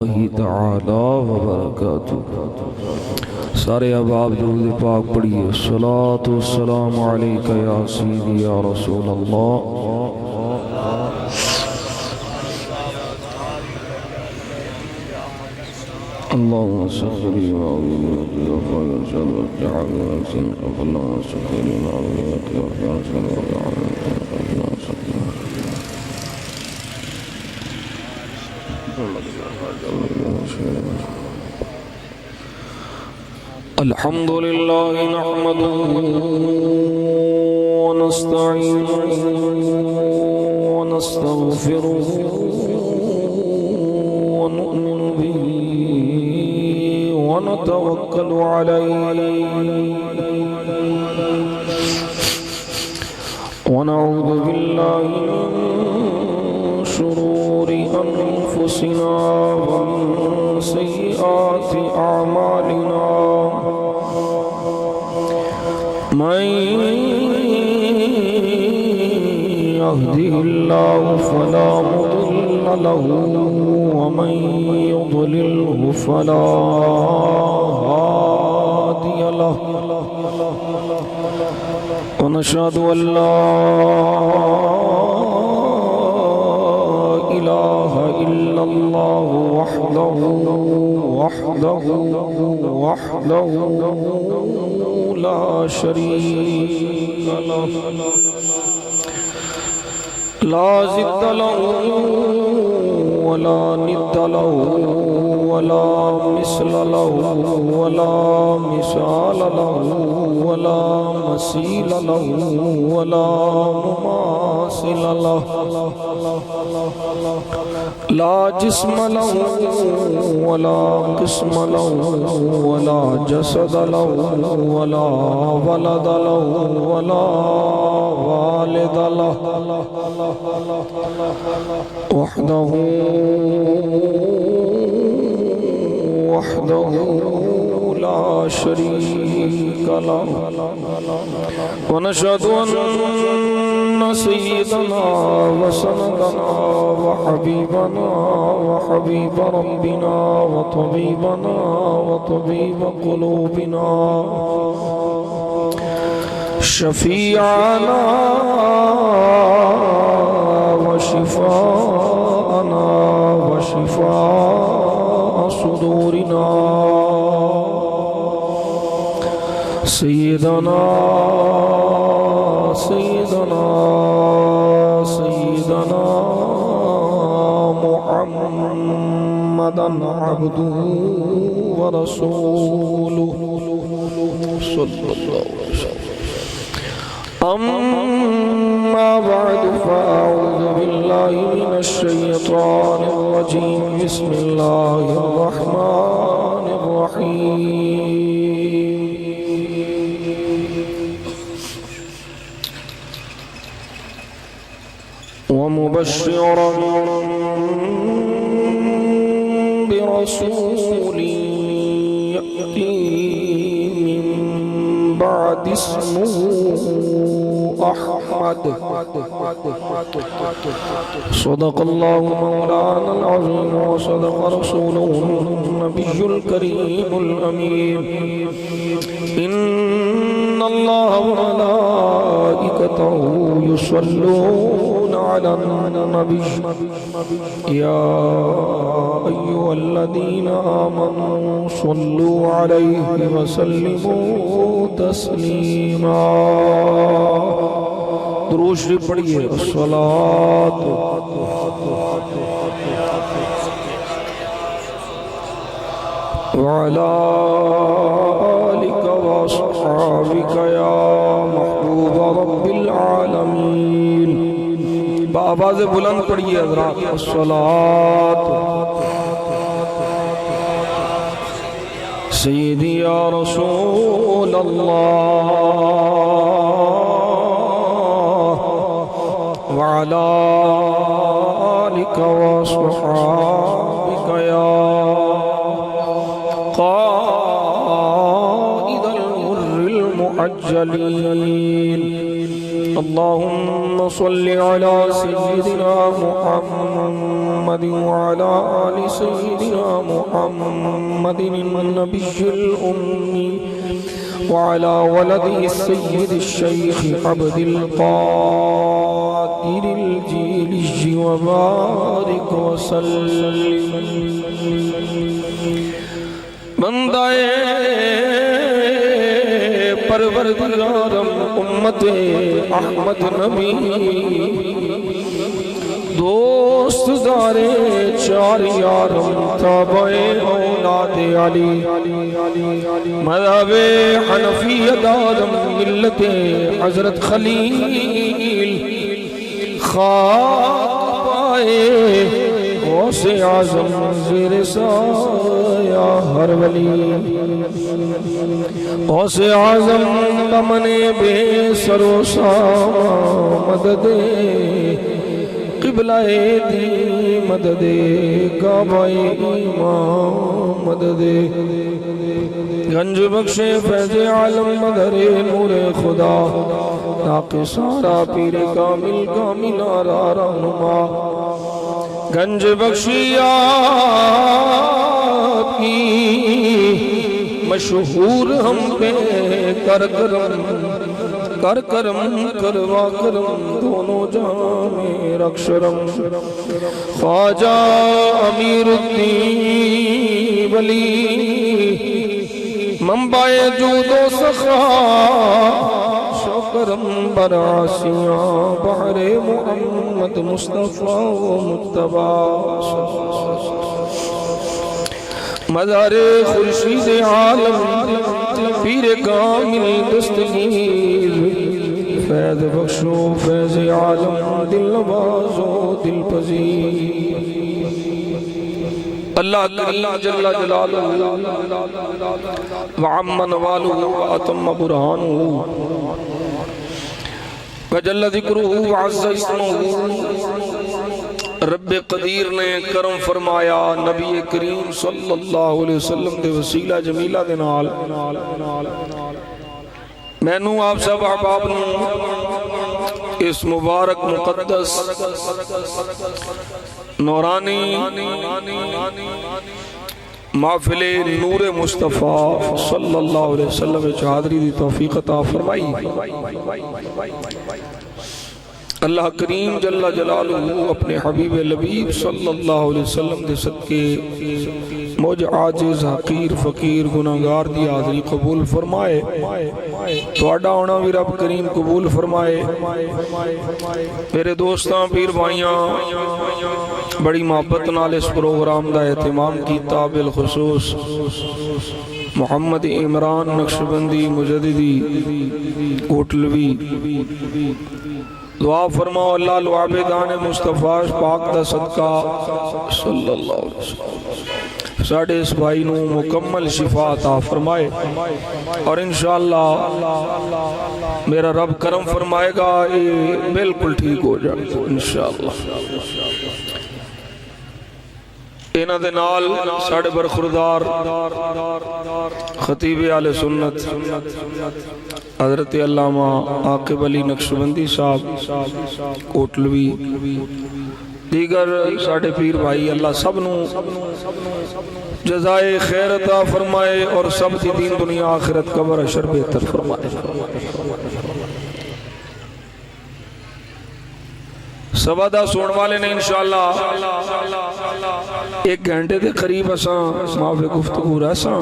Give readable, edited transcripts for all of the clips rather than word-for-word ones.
اللہ تعالی وبرکاتہ۔ سارے احباب درود پاک پڑھیے۔ الصلاۃ والسلام علیک یا سیدی یا رسول اللہ۔ اللهم صل الحمد لله نحمده ونستعينه ونستغفره ونؤمن به ونتوكل عليه ونعوذ بالله من شرور أنفسنا ومن سيئات أعمالنا من يهده الله فلا مضل له ومن يضلله فلا هادي له ونشهد أن لا إله إلا الله وحده لا شريك له لا ضد له ولا ند له ولا مثل له ولا مثال له ولا مثيل له ولا مماثل له لا جسم له ولا قسم له ولا جسد له ولا ولد له ولا والد له وحده لا شريك له ونشهد أن سيدنا وسندنا وحبيبنا وحبيب ربنا وطبيبنا وطبيب قلوبنا شفيعنا وشفاءنا وشفاء صدورنا سيدنا محمدا عبده ورسوله صلى الله عليه وسلم. أما بعد فأعوذ بالله من الشيطان الرجيم. بسم الله الرحمن الرحيم. ومبشرا برسول يأتي من بعد اسمه أحمد. صدق الله مولانا العظيم وصدق رسوله النبي الكريم الأمين. إن الله وملائكته يصلون على النبي يا أيها الذين آمنوا صلوا عليه وسلموا تسليما. درود شریف پڑھیے. الصلاۃ وعلى آلك وأصحابك يا محبوب رب العالمين. بآواز بلند پڑھیے حضرات. الصلاۃ سیدی یا رسول اللہ وعلى آلك وصحابك يا قائد الغر المحجلين. اللهم صل على سيدنا محمد وعلى آل سيدنا محمد النبي الأمي وعلى ولده السيد الشيخ عبد القادر الجيلي وبارك وسلم بندہ پروردگارم امت احمد نبی دوست دارے چار یارم تابع اولاد علی مذہب حنفی دارم ملت حضرت خلیل خاک پائے غوث اعظم زیر سایہ ہر ولی غوث اعظم بمن بے سر و ساما مدد قبلہ دی مدد کعبہ ایمان مدد گنج بخش فیض عالم مدر نور خدا ناقِ سارا پیر کامل کامل آرا رہنما گنج بخشی آپ کی مشہور ہم پہ کر کرم کروا کرم دونوں جہاں میں رکھ شرم خواجہ امیر الدین ولی منبع جود و سخا شکرم براسیاں بحر محمد مصطفیٰ و مجتبی مدار خورشید عالم پیر کامل دستگیر فیض بخشو فیض عالم دل نواز و دل پذیر اللہ جل جلالہ وعم نوالہ واتم برہانہ وجل ذکرہ وعز اسمہ رب قدیر نے کرم فرمایا نبی کریم صلی اللہ علیہ وسلم دے وسیلہ جمیلہ دے نال میں نو آپ سب احباب نو اس مبارک مقدس نورانی محفل نور مصطفیٰ صلی اللہ علیہ وسلم حاضری دی توفیق عطا فرمائی اللہ کریم جل جلالہ اپنے حبیب لبیب صلی اللہ علیہ وسلم دے صدقے مجھ عاجز حقیر فقیر گناہگار دی حاضری قبول فرمائے تواڈا ہونا بھی رب کریم قبول فرمائے میرے دوستاں پیر بھائیاں بڑی محبت نال اس پروگرام دا اہتمام کیتا بالخصوص محمد عمران نقشبندی مجددی کوٹلوی دعا فرماؤ اللہ العابدان مصطفیٰ پاک دا صدقہ صلی اللہ علیہ وسلم ساڑھے اس بھائی نو مکمل شفا عطا فرمائے اور انشاءاللہ میرا رب کرم فرمائے گا یہ بالکل ٹھیک ہو جائے انشاءاللہ اینا دے نال ساڑھے برخوردار خطیب اہل سنت حضرت علامہ عاقب علی نقشبندی صاحب کوٹلوی دیگر ساڑھے پیر بھائی اللہ سب نو جزائے خیر عطا فرمائے اور سب دی دین دنیا آخرت قبر اشر بہتر فرمائے سبادہ سون والے نے انشاءاللہ ایک گھنٹے دے قریب اساں معاف گفتگو رہساں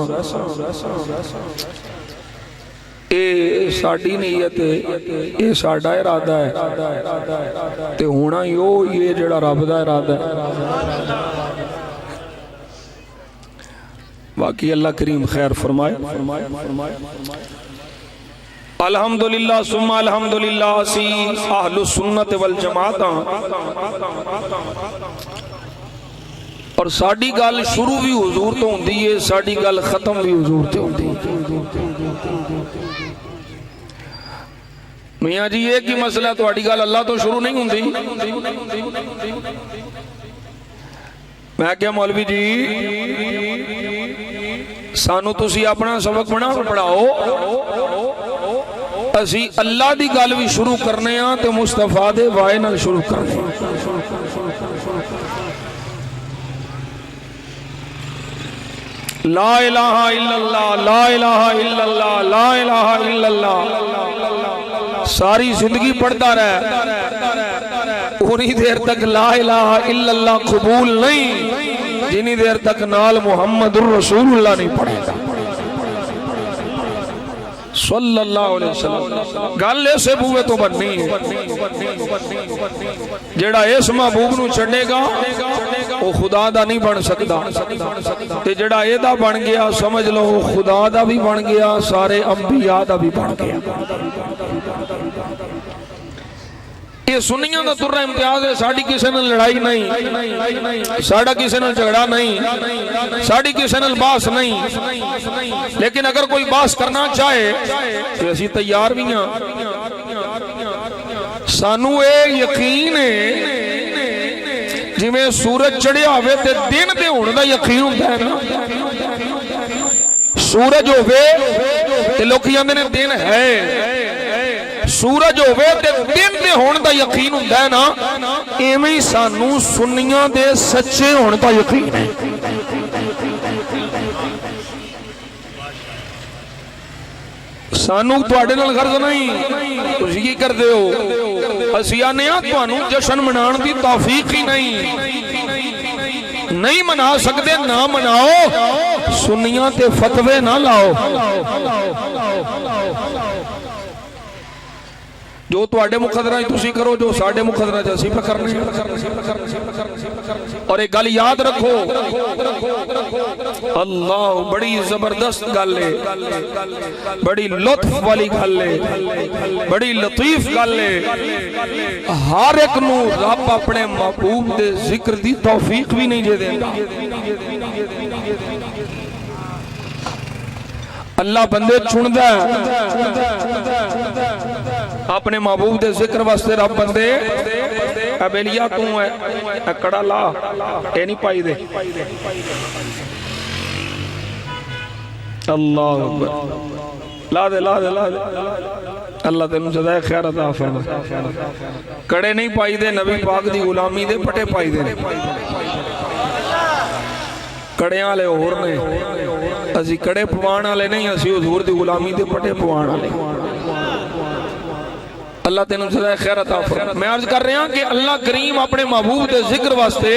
اے ساڑی نیت ہے اے ساڑا ارادہ ہے تے ہونا یہ جڑا رب دا ارادہ ہے باقی اللہ کریم خیر فرمائے الحمدللہ ثم الحمدللہ اسی اہل سنت والجماعت اور ساڑی گل شروع بھی حضور تو ہوں دیئے ساڑی گل ختم بھی حضور تو ہوں دیئے میاں جی ایک ہی مسئلہ تو آڑی گل اللہ تو شروع نہیں ہوں دی میں کیا مولوی جی سانو تسی اپنا سبق بنا پڑھاؤ اسی اللہ دی گل بھی شروع کرنے ہاں تے مصطفیٰ دے وائے نال شروع کرنے ہاں۔ لا الہ الا اللہ، لا الہ الا اللہ، لا الہ الا اللہ، ساری زندگی پڑھتا رہے، اتنی دیر تک لا الہ الا اللہ قبول نہیں جنی دیر تک نال محمد الرسول اللہ نہیں پڑھے گا صلی اللہ علیہ وسلم۔ گل ایسے بوے تو بننی ہے، جیڑا اس محبوب نو چھڑے گا وہ خدا دا نہیں بن سکتا، تے جیڑا اے دا بن گیا سمجھ لو خدا دا بھی بن گیا، سارے انبیاء دا بھی بن گیا۔ یہ سنیاں دا ترہ امتیاز ہے، ساڑی کسی نے لڑائی نہیں، ساڑا کسی نے جھگڑا نہیں، ساڑی کسی نے باس نہیں، لیکن اگر کوئی باس کرنا چاہے تو اسی تیار بھی ہیں۔ سانو اے یقین ہے جی میں سورج چڑھیا ہوئے تے دن دے ہونے دا یقین ہوتا ہے نا، سورج ہوئے تے لوگ کہتے ہیں دن ہے، سورج ہوئے تے دن دے ہونے دا یقین ہوتا ہے نا، ایمیں ہی سانو سنیاں دے سچے ہونے دا یقین ہے۔ سانو تواڈے نال غرض نہیں، تسی کی کر دے ہو، اسی آنے ہاں تانوں جشن منان دی توفیق ہی نہیں منا سکتے، نہ مناؤ، سنیاں تے فتوے نہ لاؤ۔ جو تواڈے مقدرہ تسی کرو، جو ساڈے مقدرہ اسی پہ کرنے۔ اور ایک گل یاد رکھو، اللہ بڑی زبردست گل ہے، بڑی لطف والی گل ہے، بڑی لطیف گل ہے، ہر ایک نو رب اپنے محبوب دے ذکر دی توفیق بھی نہیں دے دیندا۔ اللہ بندے چندہ ہے اپنے محبوب دے ذکر واسطے، رب بندے ابیلیا تو ہے کڑا لا اے نہیں پائی دے، اللہ اکبر، لا دے لا دے لا دے، اللہ تینوں جزائے خیر عطا فرمائے۔ کڑے نہیں پائی دے، نبی پاک دی غلامی دے پٹے پائی دے، کڑیاں لے اور نے، اسی کڑے پوانا لے نہیں، اسی حضور دی غلامی دے پٹے پوانا لے۔ اللہ تینوں جزائے خیر عطا فرمائے۔ میں عرض کر رہا ہوں کہ اللہ کریم اپنے محبوب دے ذکر واسطے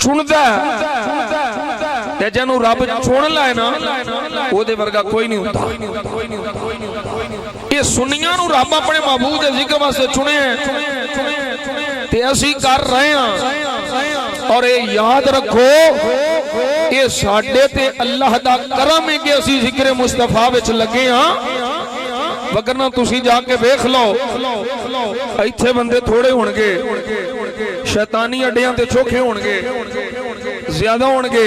چندا ہے، تے جنوں رب چن لائے نا او دے ورگا کوئی نہیں ہوتا۔ یہ سنیاں نو رب اپنے محبوب دے ذکر واسطے چنے ہیں تے اسی کر رہے ہیں، اور اے یاد رکھو یہ ساڈے تے اللہ دا کرم ہے کہ اسی ذکر مصطفیٰ وچ لگے ہاں، وگرنہ تسی جا کے بیکھ لو ایتھے بندے تھوڑے ہونگے، شیطانی اڈیاں تے چوکھے ہونگے، زیادہ ہونگے،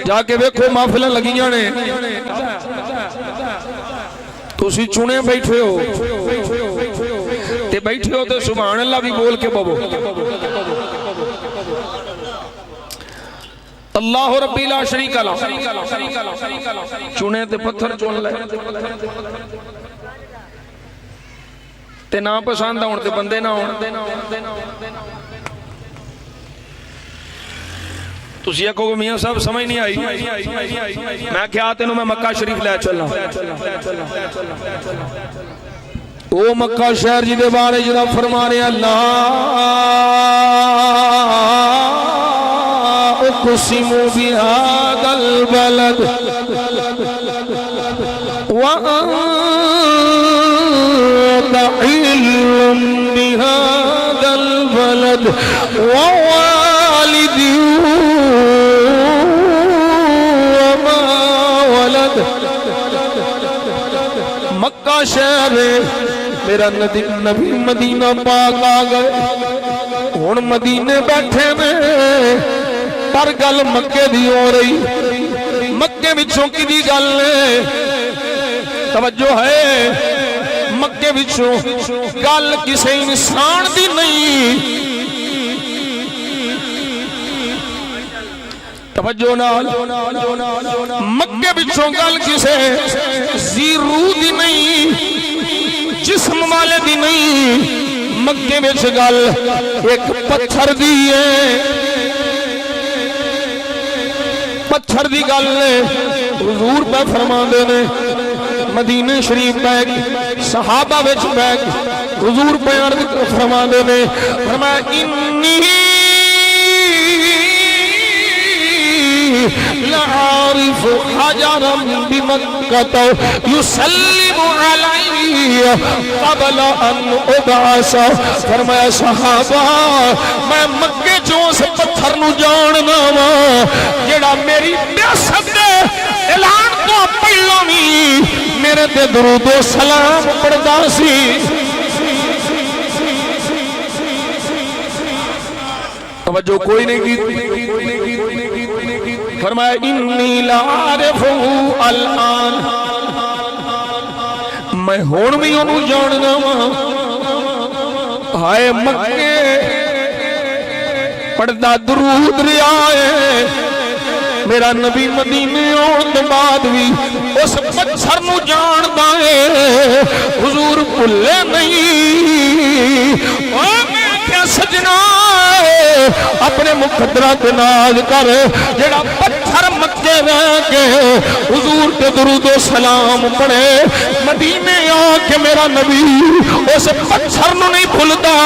جا کے بیکھو محفلیں لگیاں نے، تسی چنے بیٹھے ہو تے بیٹھے ہو تے سبحان اللہ بھی بول کے بابو، اللہ ربی لا شریک لا، چنے تے پتھر چن لے تے نہ پسند ہون تے بندے نہ ہون۔ تسی کہو گے میاں صاحب سمجھ نہیں آئی، میں کیا تینوں میں مکہ شریف لے چلا، او مکہ شہر جی دے بارے جدا فرما رہے اللہ اقسم بهذا البلد وأنت حل بهذا البلد ووالد وما ولد۔ مکہ شہر میرا نبی مدینہ پاک آ گئے، ہن مدینے بیٹھے میں، پر گل مکے دی ہو رہی، مکے وچوں کی دی گل توجہ ہے، مکے وچوں گل کسے انسان دی نہیں، توجہ نال مکے بچوں گل کسے ذی روح دی نہیں جسم والے دی نہیں مکے بچ گل ایک پتھر دی ہے پتھر دی گل نے حضور پہ فرما دے نے مدینہ شریف بیگ صحابہ بچ بیگ حضور پہ عرض فرما دے نے فرمایا انی لعارف حجرا بمکہ یسلم علی قبل ان ابعث فرمایا صحابہ میں مکے چوں اس پتھر نو جاننا وا جڑا میری بیعت دے اعلان تو پہلوں بھی میرے تے درود و سلام پڑھدا سی توجہ کوئی نہیں کی فرمایا انی لعارفہ الان میں ہون بھی انہوں جاننا ہائے مکے پڑھدا درود ریائے میرا نبی مدینے آن تو بعد بھی اس پتھر نو جاندا ہے حضور بھلے نہیں میں کیا سجنا اپنے مقدرات ناز کر جڑا پتھر مکے رہ کے حضور کے درود و سلام پڑھے مدینے آ کے میرا نبی اس پتھر نو نہیں بھولدا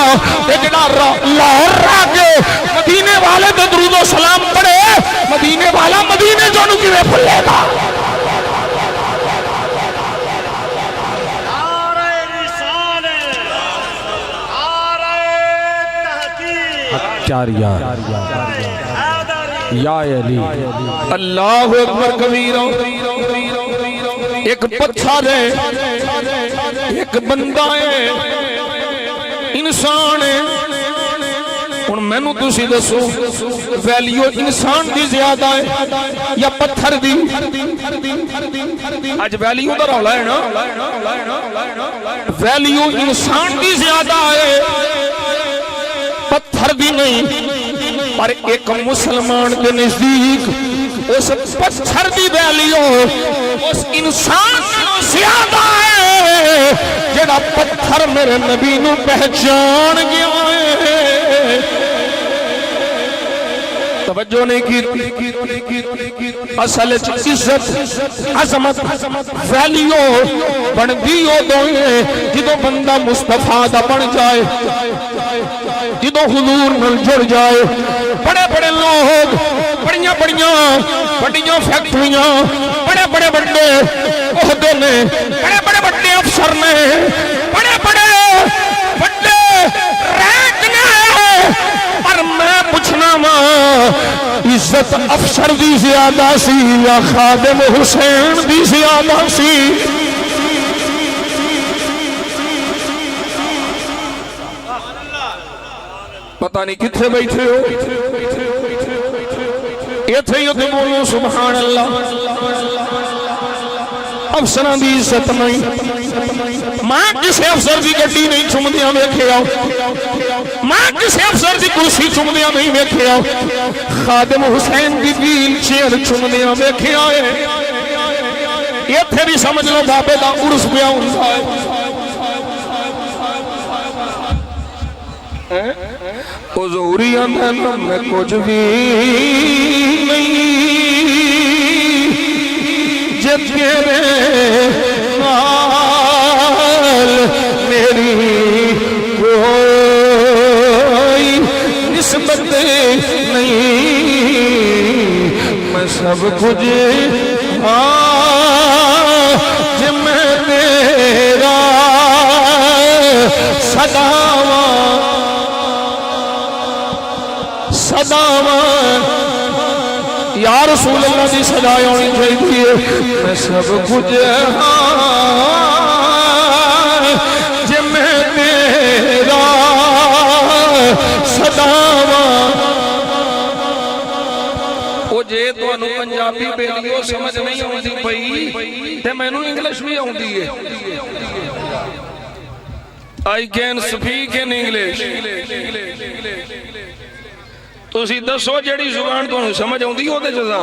جڑا لاہور رہ کے مدینے والے کے درود و سلام پڑھے مدینے والا مدینے جو نو کیویں بھولے گا یا علی اللہ اکبر کبیرہ ایک پتھر ہے ایک بندہ ہے انسان ہے اور میں نو تسی دسو ویلیو انسان دی زیادہ ہے یا پتھر دی آج ویلیو دا رولا ہے نا ویلیو انسان دی زیادہ ہے پتھر دی نہیں پر ایک مسلمان کے نزدیک اس پتھر دی ویلیو اس انسان کو زیادہ ہے جڑا پتھر میرے نبی نو پہچان گیا ہے توجہ نہیں کی اصل عزت عظمت ویلیو بن دیو دوئے جدو بندہ مصطفیٰ دا بن جائے جدو حضور نل جڑ جائے بڑے بڑے لوگ بڑیاں بڑیاں فیکٹریاں بڑے بڑے عہدے نے بڑے بڑے افسر نے بڑے رینک نے پر میں پوچھنا ماں عزت افسر دی زیادہ سی یا خادم حسین دی زیادہ سی پتہ نہیں کتھے بیٹھے ہو یہ تھے یہ تو بولو سبحان اللہ افسران دی عزت نہیں ماں کسے افسر دی گڈی نہیں چمدیاں ویکھے آؤ ماں کسے افسر دی کرسی چمدیاں نہیں ویکھے آؤ خادم حسین دی ویل چیئر چمدیاں ویکھے آئے یہ تھے بھی سمجھ لو بابے دا عرس پیا ہوندا ہے حضوری اندر میں کچھ بھی نہیں جب تیرے نال میری کوئی نسبت نہیں میں سب کچھ جب میں تیرا یا رسول اللہ دی صدای ہونی چاہیے میں سب کچھ جے میں تیرا صداواں او جے تانوں پنجابی بیلیو سمجھ نہیں آندی پئی تے مینوں انگلش بھی آندی ہے I can speak in English. تسی دسو جڑی زبان تو سمجھ آؤندی او تے جزا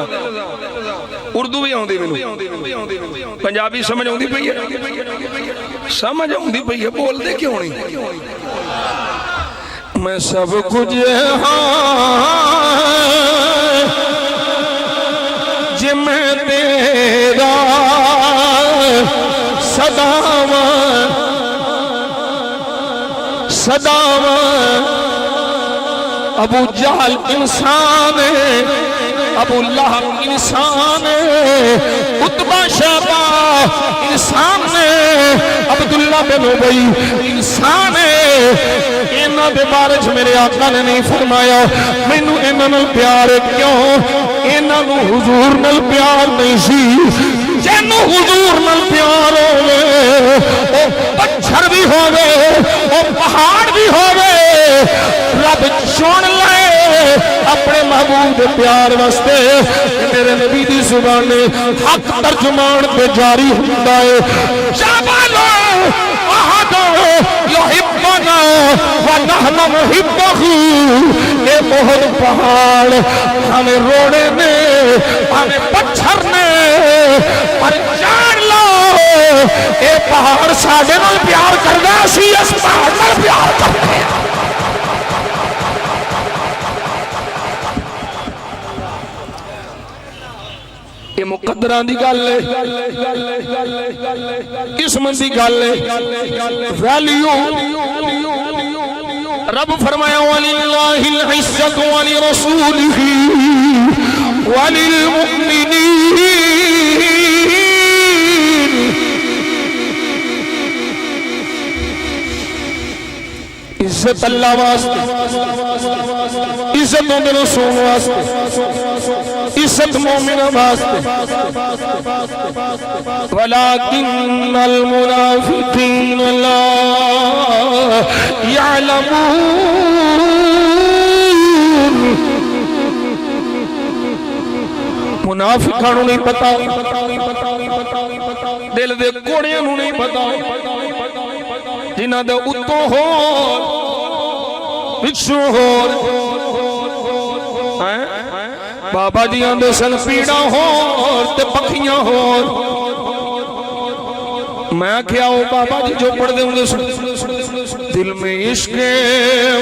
اردو بھی آؤندی مینوں پنجابی سمجھ آؤندی پئی ہے سمجھ آؤندی پئی ہے بول دے کیوں نہیں میں سب کچھ ہاں جے میں تیرا صداواں ابو جہل انسان ہے ابو لہب انسان ہے عتبہ شیبہ انسان ہے عبداللہ بن ابی انسان ہے انہاں دے بارے وچ میرے آقا نے نہیں فرمایا مینوں انہاں نال پیار کیوں انہاں نوں حضور نال پیار نہیں سی جنوں حضور نال پیار ہوے او پتھر بھی ہوے او پہاڑ بھی ہوے رب چن لے اپنے محبوب دے پیار واسطے میرے نبی دی زبان حق ترجمان پہ جاری ہوندا ہے جبل احد یحبنا ونحن نحبہ اے بہت پہاڑ ہمیں روڑے نے ہمیں پتھر نے پر جان لو اے پہاڑ ساڈے نال پیار کردا اسی اس پہاڑ نال پیار کرتے ہیں یہ مقدران دی گل ہے قسمت دی گل ہے ویلیو رب فرمایا وَلِلَّهِ الْعِزَّةُ وَلِرَسُولِهِ وَلِلْمُؤْمِنِينَ عزت اللہ واسطے عزت ان رسول واسطے عزت مومن واسطے ولیکن المنافقین لا یعلمون منافقاں نوں نہیں پتا دل دے کوڑیاں نوں نہیں پتا جنہاں دے اتوں ہور پچھوں ہور بابا جیاں دے سن پیڑا ہور تے پکھیاں ہور میں کیا ہوں بابا جی جو پڑھ دے ہوں گے دل میں عشق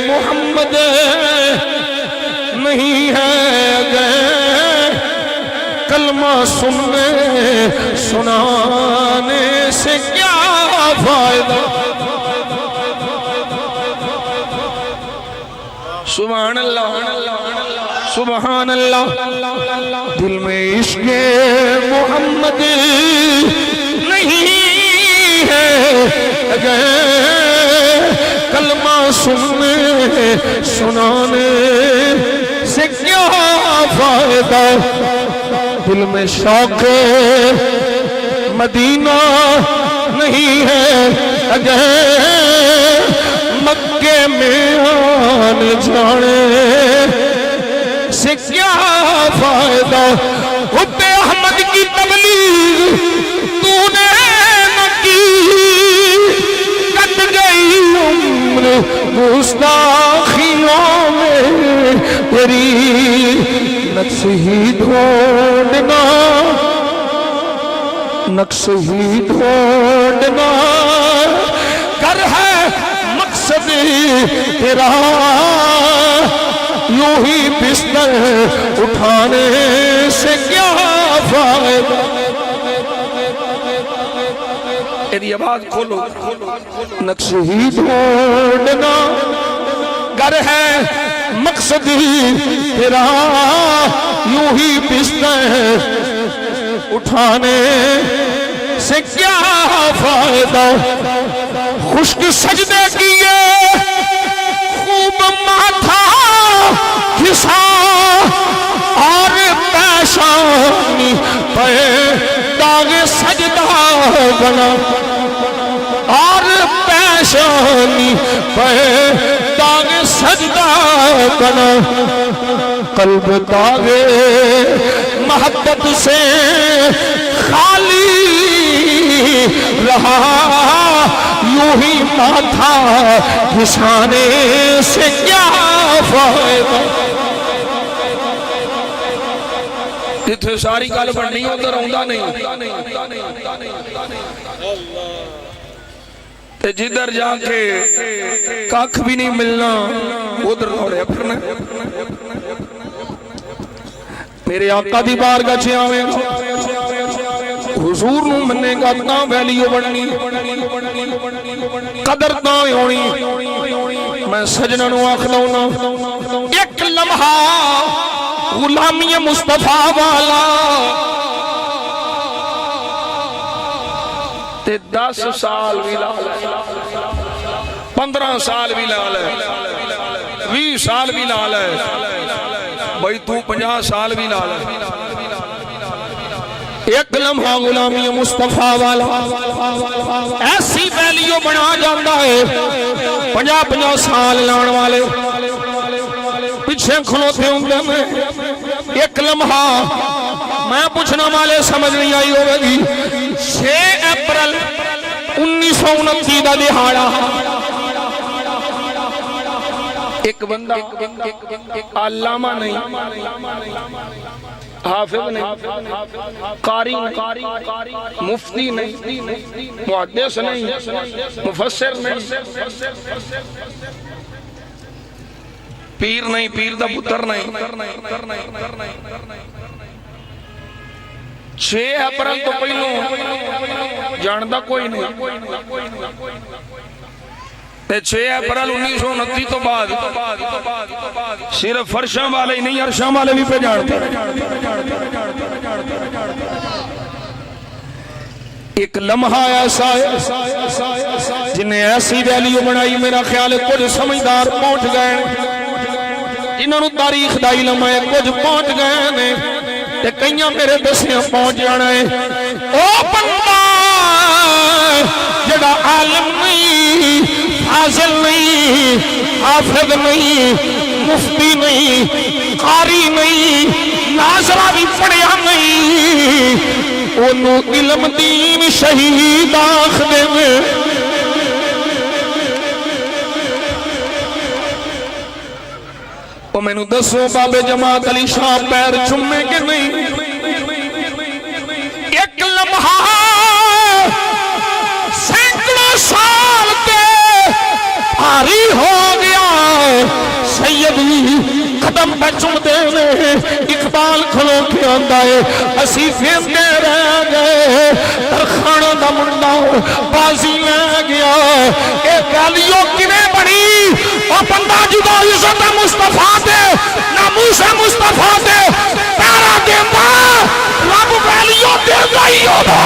محمد نہیں ہے اگر کلمہ سننے سنانے سے کیا فائدہ سبحان اللہ سبحان اللہ دل میں عشق محمد نہیں ہے اگر کلمہ سننے سنانے سے کیا فائدہ دل میں شوق مدینہ نہیں ہے اگر مکے میں آن جانے سے کیا فائدہ حب احمد کی تبلیغ تو نے نہ کی کٹ گئی عمر گستاخیوں میں تیری نقص ہی ڈھونڈنا نقص ہی ڈھونڈنا کر ہے مقصد تیرا یوں ہی بستر اٹھانے سے کیا فائدہ میری آواز کھولو نقش ہی ڈھونڈنا گر ہے مقصد تیرا یوں ہی بستر اٹھانے سے کیا فائدہ خشک سجدے کیے خوب ماتھا کھسا اور پیشانی پہ داغ سجدہ بنا اور پیشانی پہ داغ سجدہ بنا قلب داغ محبت سے خالی رہا یوں ہی ماتھا گھسانے سے کیا فائدہ جتھے ساری گل بننی ادھر آندا نہیں تے جدھر جا کے کھ بھی نہیں ملنا ادھر دوڑیا پھرنا میرے آقا دی بارگاہ چ آویں گا حضور نو منے گا تاں ویلیو بننی قدر تاں ہونی میں سجنا نو آکھدا ہوں ایک لمحہ غلامی مصطفیٰ والا تے 10 سال بھی لا لے 15 سال بھی لا لے 20 سال بھی لا لے بھئی تو 50 سال بھی لا لے ایک لمحہ غلامی مصطفیٰ والا ایسی ویلیو بنا جاندہ ہے 50 سال لان والے پیچھے کھلوتے ہوندے میں ایک لمحہ میں پوچھنا والے سمجھ نہیں آئی ہوگا گی 6 اپریل 1929 دا دہاڑا ایک بندہ علامہ نہیں حافظ نہیں قاری نہیں مفتی نہیں محدث نہیں مفسر نہیں پیر نہیں پیر دا پتر نہیں 6 اپریل تو پہلوں جاندہ کوئی نہیں 6 اپریل 1929 تو بعد صرف فرشاں والے ہی نہیں عرشاں والے بھی پہ جانتے ایک لمحہ ایسا ہے جنہیں ایسی ویلیو بنائی میرا خیال ہے کچھ سمجھدار پہنچ گئے انہوں نے تاریخ دا علم ہے کچھ پہنچ گئے نے تے کئیاں میرے دسیاں پہنچ جانا ہے او بندہ جڑا عالم نہیں حاصل نہیں حافظ نہیں مفتی نہیں قاری نہیں ناظرہ بھی پڑھیا نہیں انہوں علم دین شہید آخدے میں وہ میں نو دسو بابے جماعت علی شاہ پیر چمے کے نہیں ایک لمحہ سینکڑوں سال کے بھاری ہو گیا سیدی قدم پہ چمتے ہوئے اقبال کھلو کے آندہ ہے اسی فیمتے رہ گئے ترخانہ دا منڈا بازی لے گیا ایک ویلیو کنے بڑی اور بندہ جدا عزت مصطفیٰ دے ناموس مصطفیٰ دے پیرا دیندہ رب ویلیو دے گئی ہوتا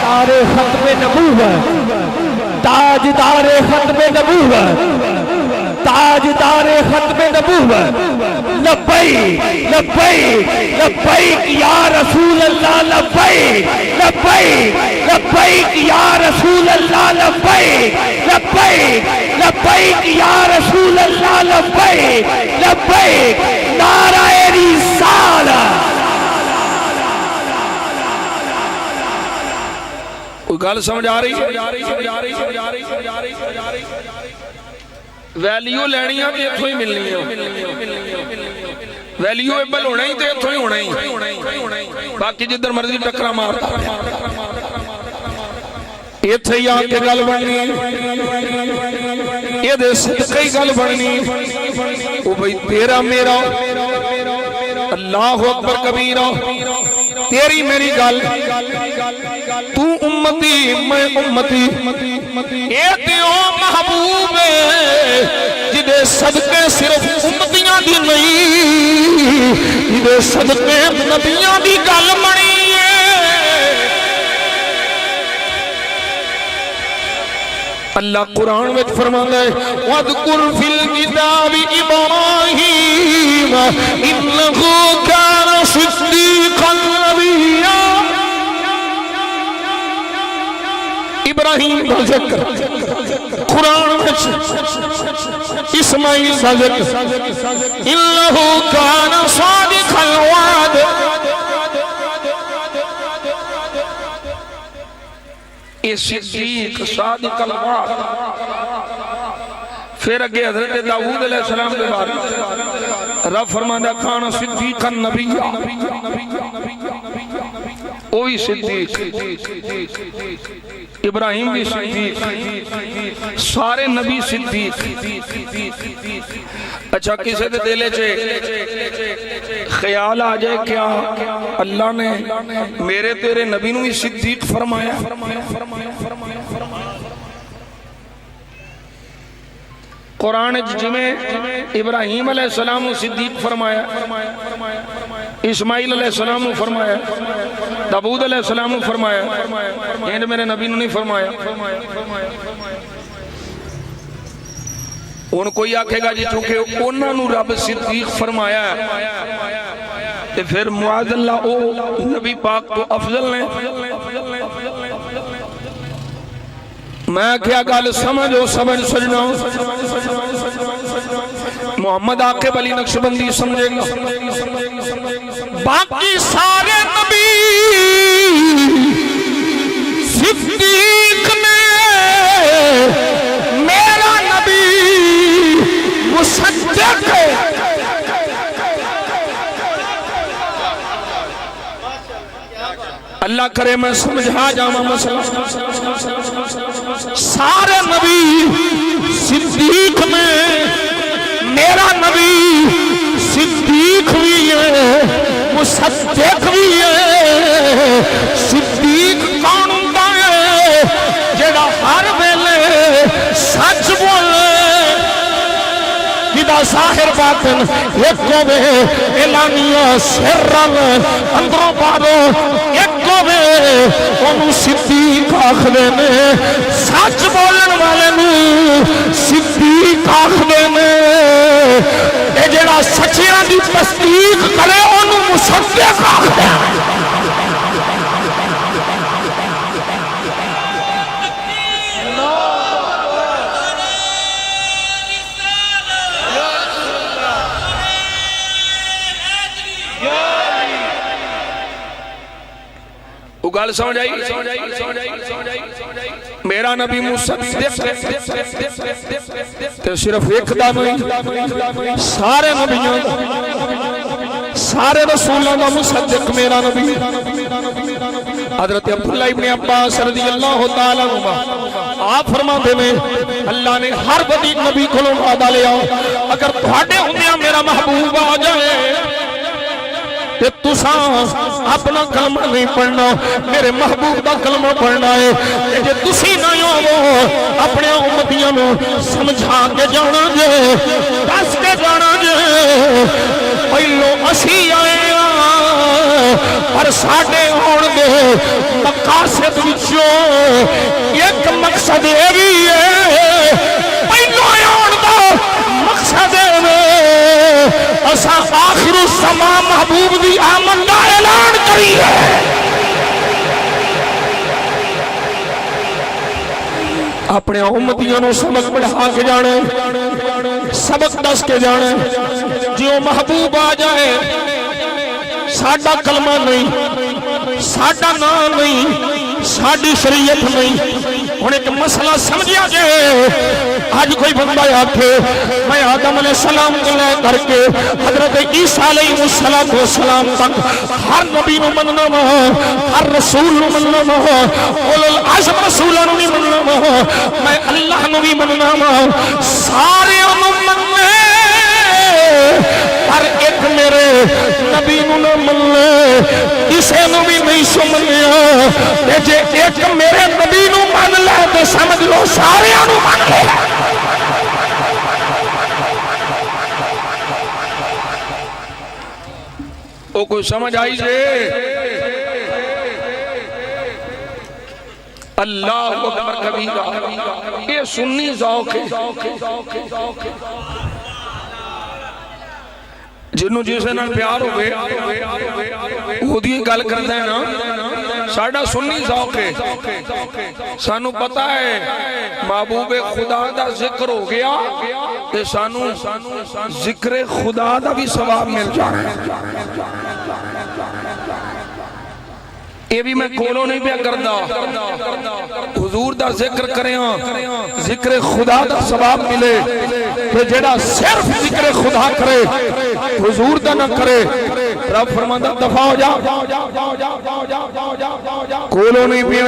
تار ختم نبوت تاجدار ختم نبوت تاجدار ختم نبوت لبیک لبیک لبیک یا رسول اللہ لبیک لبیک لبیک یا رسول اللہ لبیک لبیک لبیک یا رسول اللہ لبیک لبیک نعرہ رسالت کوئی گل سمجھ آ رہی ہے ویلیو لینی ہے تے اتھوں ہی ملنی ہے ویلیو ایبل ہونا ہی تے اتھوں ہی ہونا ہی باقی جدھر مرضی ٹکرا مارتا ایتھے ہی آن کے گل بننی یہ دے صدقہ ہی گل بننی او بھئی تیرا میرا اللہ اکبر کبیرہ تیری میری گل تو امتی میں امتی اے دیو محبوب جدے صدقے صرف امتیاں دی نہیں جدے صدقے نبیاں دی گل بنی اللہ قرآن میں فرماتا ہے وَاذْكُرْ فِي الْكِتَابِ إِبْرَاهِيمَ إِنَّهُ كَانَ صِدِّيقًا نَبِيًّا ابراہیم کا ذکر قرآن میں اسماعیل کا ذکر إِنَّهُ كَانَ صَادِقَ الْوَعْدِ صدیق صادق الوعد پھر اگے حضرت داؤد علیہ السلام کے بارے رب فرماتا کان صدیقا نبی، وہی صدیق، ابراہیم بھی صدیق، سارے نبی صدیق۔ اچھا کسے دے دلے چھے خیال آ جائے کیا اللہ نے میرے تیرے نبی نو بھی صدیق فرمایا؟ قرآن جمیں ابراہیم علیہ السلام صدیق فرمایا، اسماعیل علیہ السلام فرمایا، داؤد علیہ السلام فرمایا، یہ میرے نبی نے نہیں فرمایا۔ ان کوئی آکھے گا جی چونکہ انہوں نے رب صدیق فرمایا ہے پھر معاذ اللہ او نبی پاک تو افضل نے۔ میں کیا گال سمجھو سمجھ سجنا، محمد عاقب علی نقشبندی سمجھے گا باقی سارے نبی صدیق نے، میرا نبی مصدق ہے۔ اللہ کرے میں سمجھا جاما مسئلہ، سارے نبی صدیق میں، میرا نبی صدیق بھی ہے مصدق بھی ہے۔ صدیق کون ہوتا ہے؟ جڑا ہر ویلے سچ بولے، جدا ظاہر باطن ایک ہوئے، اعلانیہ سرن اندروں پارو ایک ہوئے، انہوں صدیق آخدے نے، سچ بولن والے نو صدیق آخدے نے، اے جڑا سچیاں دی تصدیق کرے انہوں مصدق آخدے ہیں۔ گل سمجھ آئی؟ میرا نبی مصدق تے صرف ایک دا نہیں، سارے نبیوں سارے رسولوں دا مصدق میرا نبی۔ حضرت عبداللہ ابن عباس رضی اللہ تعالیٰ عنہ آپ فرماتے ہیں اللہ نے ہر بدی نبی کو وعدہ لیا، اگر تھوڑے ہوندیاں میرا محبوب آ جائے کہ تساں اپنا کلمہ نہیں پڑھنا، میرے محبوب دا کلمہ پڑھنا ہے، کہ تسی نہ ہو اپنے امتیاں نو سمجھا کے جانا جے، دس کے جانا جے پہلو اسی آئے پر ساڑھے ہون دے مقاصد وچوں ایک مقصد یہ بھی ہے، پہلو آئے دا مقصد ہے اسا آخر الزمان محبوب دی آمد دا اعلان کری ہے۔ اپنے امتیوں نو سبق پڑھا کے جانے، سبق دس کے جانے، جو محبوب آ جائے ساڑھا کلمہ نہیں، ساڑھا نام نہیں، ساڑھی شریعت نہیں۔ انہیں ایک مسئلہ سمجھیا جائے، آج کوئی بندہ آکھے میں آدم علیہ السلام کو لے کر کے حضرت عیسیٰ علیہ السلام تک ہر نبی نو مننا ماں، ہر رسول نو مننا ماں، اولو العزم رسولہ نو بھی مننا ماں، میں اللہ نو بھی مننا ماں، سارے نو مننے پر ایک میرے نبی نو نہ مننے، اسے نو بھی نہیں سمجھیا، جے ایک میرے نبی نو من لے تو سمجھ لو سارے نو من لے۔ او کوئی سمجھ آئی جے؟ اللہ اکبر کبیرہ، یہ سنی ذوق ہے، جنہوں جیسے نال پیار ہوئے وہ دی گل کرتا ہے نا، ساڑھا سنی ذوق ہے، سانو پتہ ہے محبوب خدا دا ذکر ہو گیا تے سانو ذکر خدا دا بھی ثواب مل جائے۔ یہ بھی میں کولوں نہیں پیا کردا حضور دا ذکر کریاں ذکر خدا دا ثواب ملے کہ جڑا صرف ذکر خدا کرے حضور دا نہ کرے رب فرماندا دفع ہو جا کولوں نہیں پیا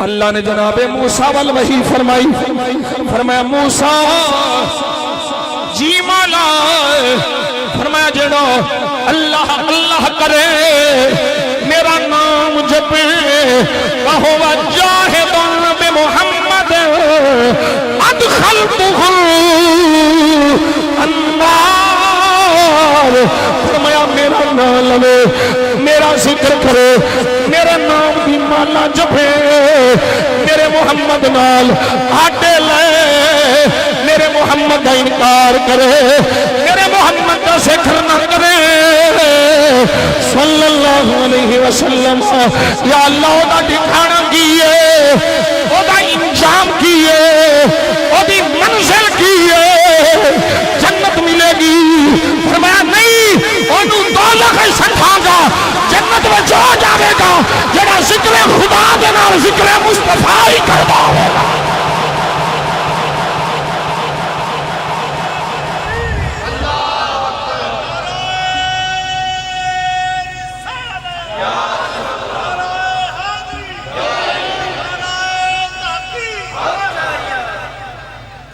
اللہ نے جناب موسیٰ والوحی فرمائی فرمایا موسیٰ جی مولا فرمایا جڑو اللہ اللہ کرے میرا نام جپے وَهُوَ جَاهِدٌ بِمُحَمَّدٍ أَدْخَلْتُهُ النَّارِ فرمایا میرا نام لے میرا ذکر کرے میرا نام بھی مالا جپے میرے محمد نال آٹے لے میرے محمد کا انکار کرے میرے محمد کا ذکر نہ کرے صلی اللہ علیہ وسلم یا اللہ دا ٹھکانہ کیے او دا انجام کیے او دی منزل کیے جنت ملے گی فرمایا نہیں انہوں دولت سٹھا گا جنت میں جو جاوے گا جڑا ذکر خدا دینا ذکر مصطفیٰ ہی کردا ہوگا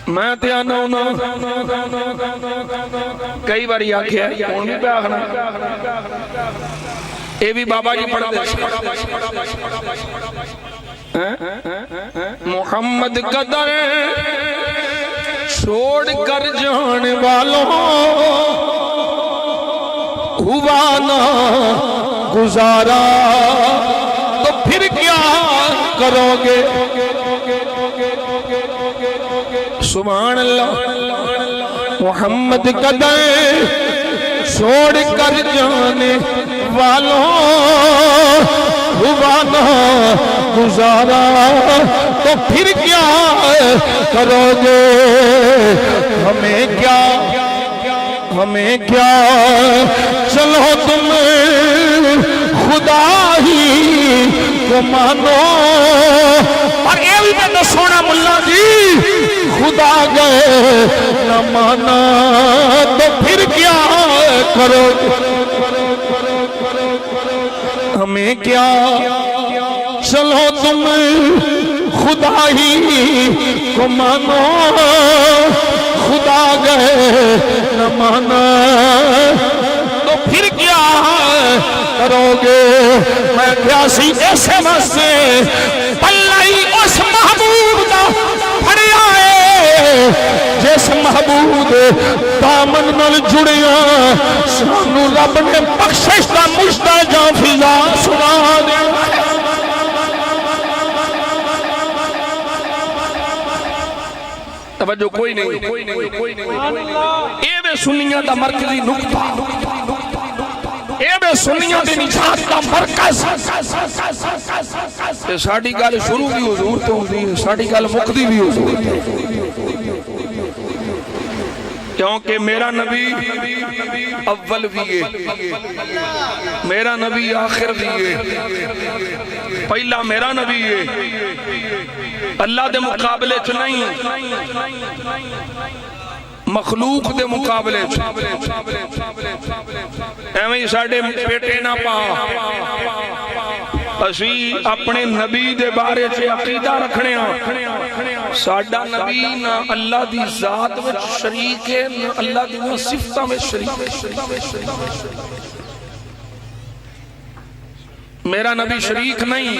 میں تے آنا ہونا کئی باری آکھیا کون بھی پہ آخنا اے بھی بابا جی پڑھ دے محمد قدر چھوڑ کر جانے والوں ہوا نہ گزارا تو پھر کیا کرو گے سبحان اللہ محمد قدر چھوڑ کر جانے والوں ہوا نہ گزارا تو پھر کیا کرو گے ہمیں کیا چلو تم خدا ہی کو مانو اور یہ بھی میں سونا ملا جی خدا گئے نہ مانا تو پھر کیا کرو ہمیں کیا چلو تم خدا ہی کو مانو خدا گئے نہ مانا تو پھر کیا کرو گے میں پیاسی ایسے مسے پلائی اس محبوب دا پھڑیا ہے جس محبوب دامن نال جڑیا سانو رب نے بخشش دا مجدہ جان فضا سنا دیا توجہ کوئی نہیں اے بے سنیاں دا مرکزی نقطہ اے بے سنیاں دی نجات دا مرکز ساڑی گال شروع بھی حضور تو ہوتی ہے ساڑی گال مقدی بھی حضور تو کیونکہ میرا نبی اول بھی ہے میرا نبی آخر بھی ہے پہلا میرا نبی ہے اللہ دے مقابلے چ نہیں مخلوق دے مقابلے چ ایویں ساڈے پیٹے نہ پا اسی اپنے نبی دے بارے سے عقیدہ رکھنے ہاں ساڈا نبی نہ اللہ دی ذات وچ شریک ہے نہ اللہ دی صفتاں وچ شریک ہے میرا نبی شریک نہیں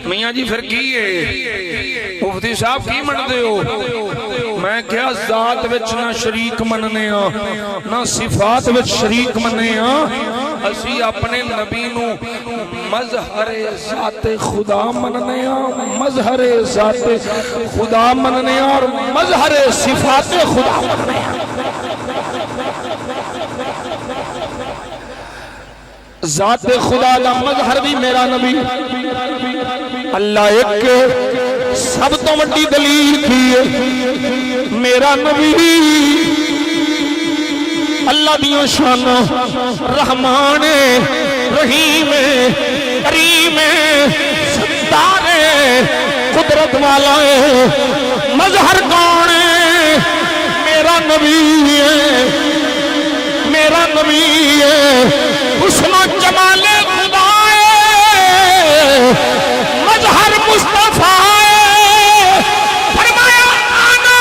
میاں جی پھر کی ہے مفتی صاحب کی منتے ہو میں کیا ذات وچ نہ شریک مننے ہاں نہ صفات وچ شریک مننے ہاں اسی اپنے نبی نو مظہر ذات خدا مننے ہاں مظہر ذات خدا مننے ہاں اور مظہر صفات خدا مننے ہاں ذات خدا دا مظہر بھی میرا نبی اللہ ایک سب تو بڑی دلیل کی ہے میرا نبی اللہ دیوں شان رحمان رحیم کریم ستار قدرت والا ہے مظہر کون ہے میرا نبی ہے میرا نبی ہے حسن و جمال خدا ہے مظہر مصطفیٰ ہے فرمایا آنا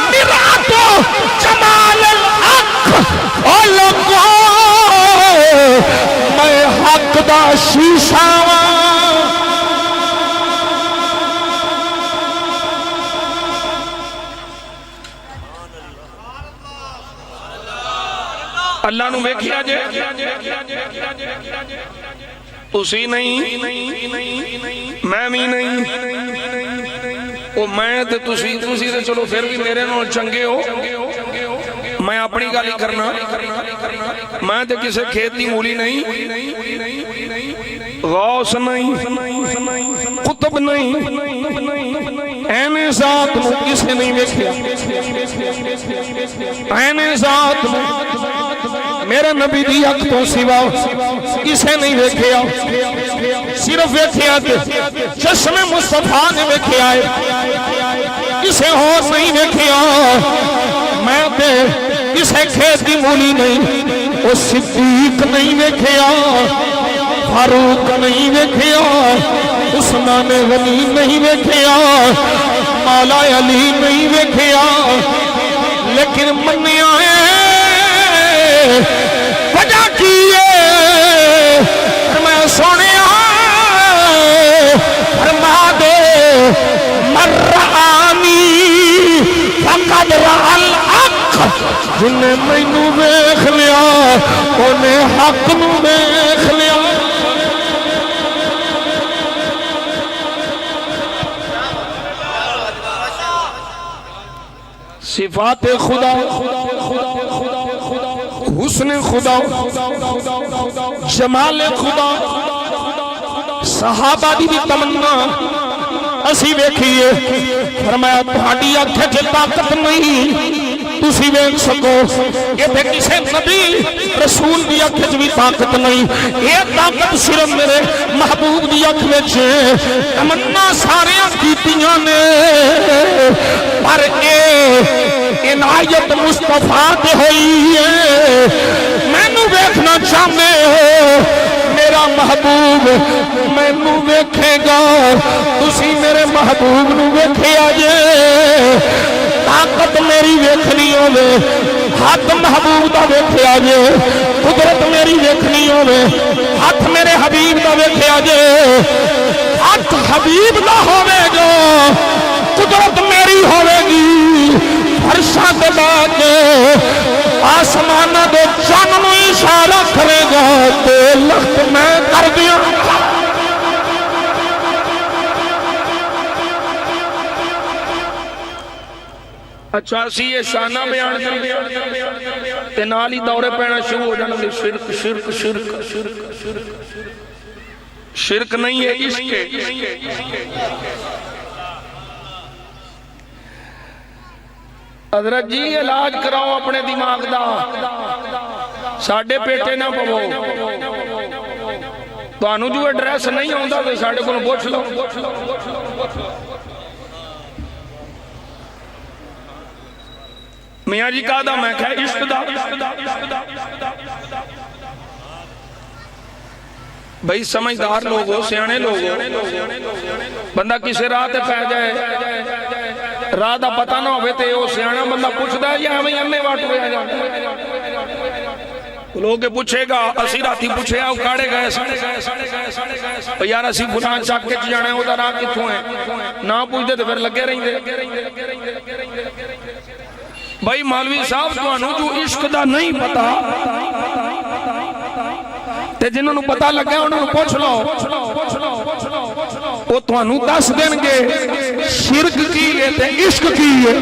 مرآت و جمال الحق او لوگو میں حق دا شیشہ اللہ نو ویکھیا جے تسی نہیں میں بھی نہیں او میں تے تسی تے چلو پھر بھی میرے نال چنگے ہو میں اپنی گل ہی کرنا میں تے کسے کھیت دی مولی نہیں غوث نہیں قطب نہیں این ذات نو کسے نہیں ویکھیا این ذات نو میرے نبی دی اکھ تو سوا کسے نہیں ویکھیا صرف ویکھیا تے چشم مصطفیٰ نے ویکھیا ہے کسے ہور نہیں ویکھیا میں تے کسے کھیت دی مولی نہیں او صدیق نہیں ویکھیا فاروق نہیں ویکھیا عثمان غنی نہیں ویکھیا مولا علی نہیں ویکھیا لیکن منیا ہے وجہ کی ہے میں سنیا فرما دے مرآنی فقد رأى الحق جن مینوں ویکھ لیا اونے حق نوں ویکھ لیا صفات خدا حسن خدا جمال خدا صحابہ دی بھی تمنا اسی ویکھیے فرمایا تہاڈی اکھ وچ طاقت نہیں تسی ویکھ سکو ایتھے کسے نبی رسول دی اکھ وچ بھی طاقت نہیں یہ طاقت صرف میرے محبوب دی اکھ وچ تمنا سارے کیتیاں نے پر عنایت مصطفیٰ تے ہوئی ہے مینوں ویکھنا چاہندے ہو میرا محبوب مینوں ویکھے گا تسی میرے محبوب نو ویکھیا جے طاقت میری ویکھنی ہوے ہاتھ محبوب دا ویکھیا جے قدرت میری ویکھنی ہوے ہاتھ میرے حبیب دا ویکھیا جے ہاتھ حبیب دا ہوے گا قدرت میری ہوے گی فرشاں تے بعد آسماناں دے چن نوں اشارہ کرے گا تے لخت میں کر دیاں اچھا اسی یہ شانہ بیان کر تے نال ہی دورے پینا شروع ہو جانا شرک شرک شرک شرک شرک نہیں ہے عشق ہے حضرت جی علاج کراؤ اپنے دماغ دا ساڑھے پیٹے نہ پو تو انو جو ایڈریس نہیں ہوندہ تو ساڑھے کو پوچھ لو میاں جی کہا دا میں کہا عشق دا بھئی سمجھدار لوگو سیانے لوگو بندہ کسی راہ تے پہ جائے راہ دا پتہ نہ ہوئے تے وہ سیانا بندہ پوچھ دا ہے یا ہمیں انے واٹ ہوئے جاتے لوگ پوچھے گا اسی راتی پوچھے آؤ کاڑے گئے یار اسی گناہ چاک کے جانے ہو دا راہ کتھوں ہیں نہ پوچھ دے تو پھر لگے رہیں دے بھائی مولوی صاحب تو انو جو عشق دا نہیں پتا تے جنہوں نے پتا لگے انہوں نے پوچھ لو وہ تو انو دس دیں گے شرک کی ہے تے عشق کی ہے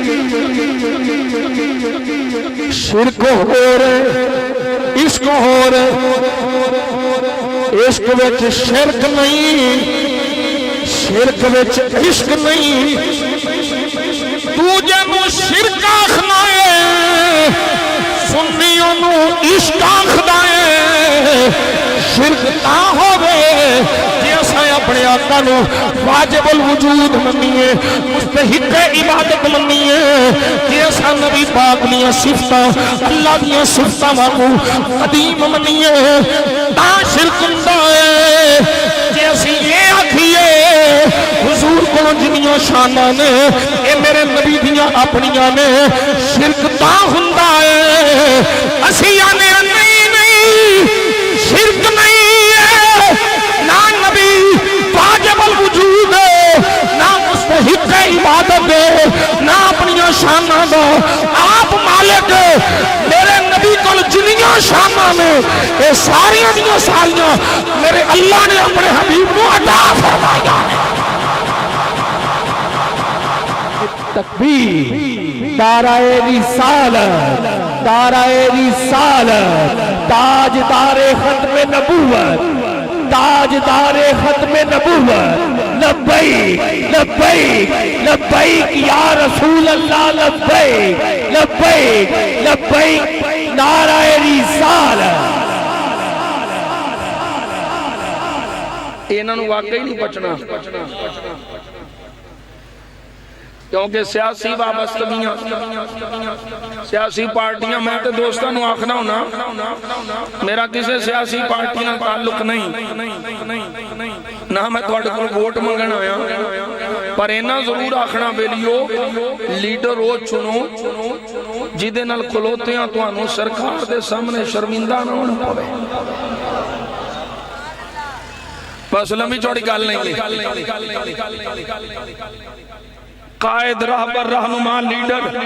شرک ہو رہے عشق ہو رہے عشق وچ شرک نہیں شرک وچ عشق نہیں تو جنو شرک آخنا ہے سنیوں نو عشق آخنا ہے شرک نہ ہوے جے اساں اپنے آقا نو واجب الوجود منیے مستحق عبادت منیے جے اساں نبی پاک دیاں صفتاں اللہ دیاں صفتاں وانگو قدیم منیے تا شرک ہوندا ہے جے اسی یہ آکھیے حضور کو جنیاں شاناں نے اے میرے نبی دیاں اپنیاں نے شرک تا ہوندا ہے اسی آنے نہیں نہیں شرک نہیں ہے نہ نبی واجب الوجود ہے نہ مستحق عبادت ہے نہ اپنیاں شاناں دا آپ مالک میرے نبی کو جنیاں شاناں نے اے ساریاں دیاں ساریاں میرے اللہ نے اپنے حبیب کو عطا فرمایا تکبیر دارہ رسالت دارہ رسالت تاجدار ختم نبوت تاجدار ختم نبوت لبیک لبیک لبیک یا رسول اللہ لبیک لبیک لبیک دارہ رسالت انہوں واقعی نہیں بچنا کیونکہ سیاسی وابستگیاں سیاسی پارٹیاں میں تے دوستاں نو آکھنا ہونا میرا کسی سیاسی پارٹی نال تعلق نہیں نہ میں تہاڈے کول ووٹ منگن آیا پر اینا ضرور آکھنا بیلیو لیڈر وہ چنو جدے نال کھلوتیاں تانوں سرکار دے سامنے شرمندہ نہ ہونا پوے بس لمبی چوڑی گل نہیں قائد رہبر رہنما لیڈر